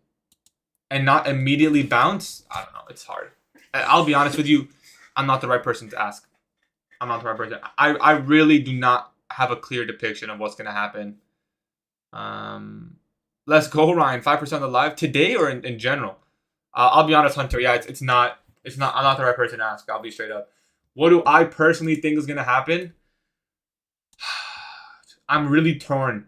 and not immediately bounce, I don't know. It's hard. I'll be honest with you. I'm not the right person to ask. I'm not the right person. I really do not have a clear depiction of what's gonna happen. Let's go, Ryan. 5% of the live today or in general. I'll be honest, Hunter. Yeah, it's not. I'm not the right person to ask. I'll be straight up. What do I personally think is gonna happen? I'm really torn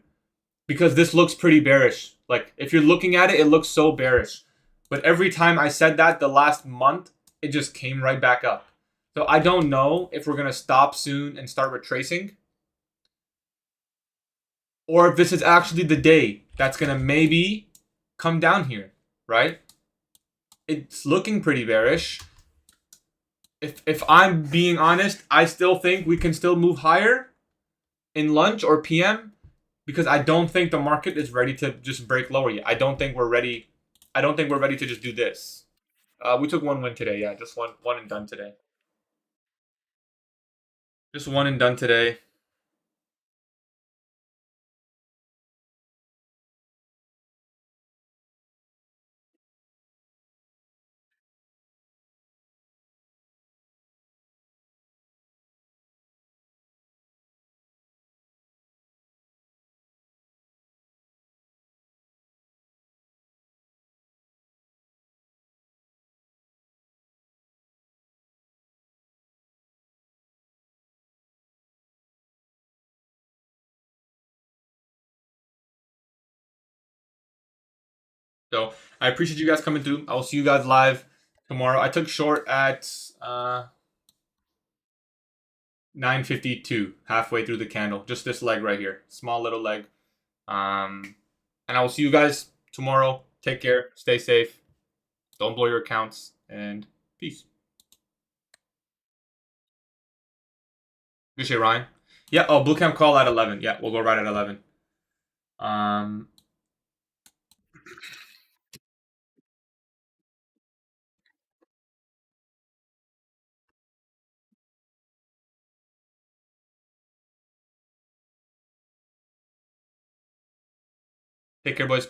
because this looks pretty bearish. Like if you're looking at it, it looks so bearish. But every time I said that the last month, it just came right back up. So I don't know if we're gonna stop soon and start retracing, or if this is actually the day that's gonna maybe come down here, right? It's looking pretty bearish. If I'm being honest, I still think we can still move higher in lunch or PM because I don't think the market is ready to just break lower yet. I don't think we're ready to just do this. We took one win today. Yeah, just one and done today. Just one and done today. So I appreciate you guys coming through. I will see you guys live tomorrow. I took short at 9:52, halfway through the candle. Just this leg right here, small little leg. And I will see you guys tomorrow. Take care. Stay safe. Don't blow your accounts. And peace. Appreciate Ryan. Yeah. Oh, bootcamp call at 11. Yeah, we'll go right at 11. Um, Take care, boys.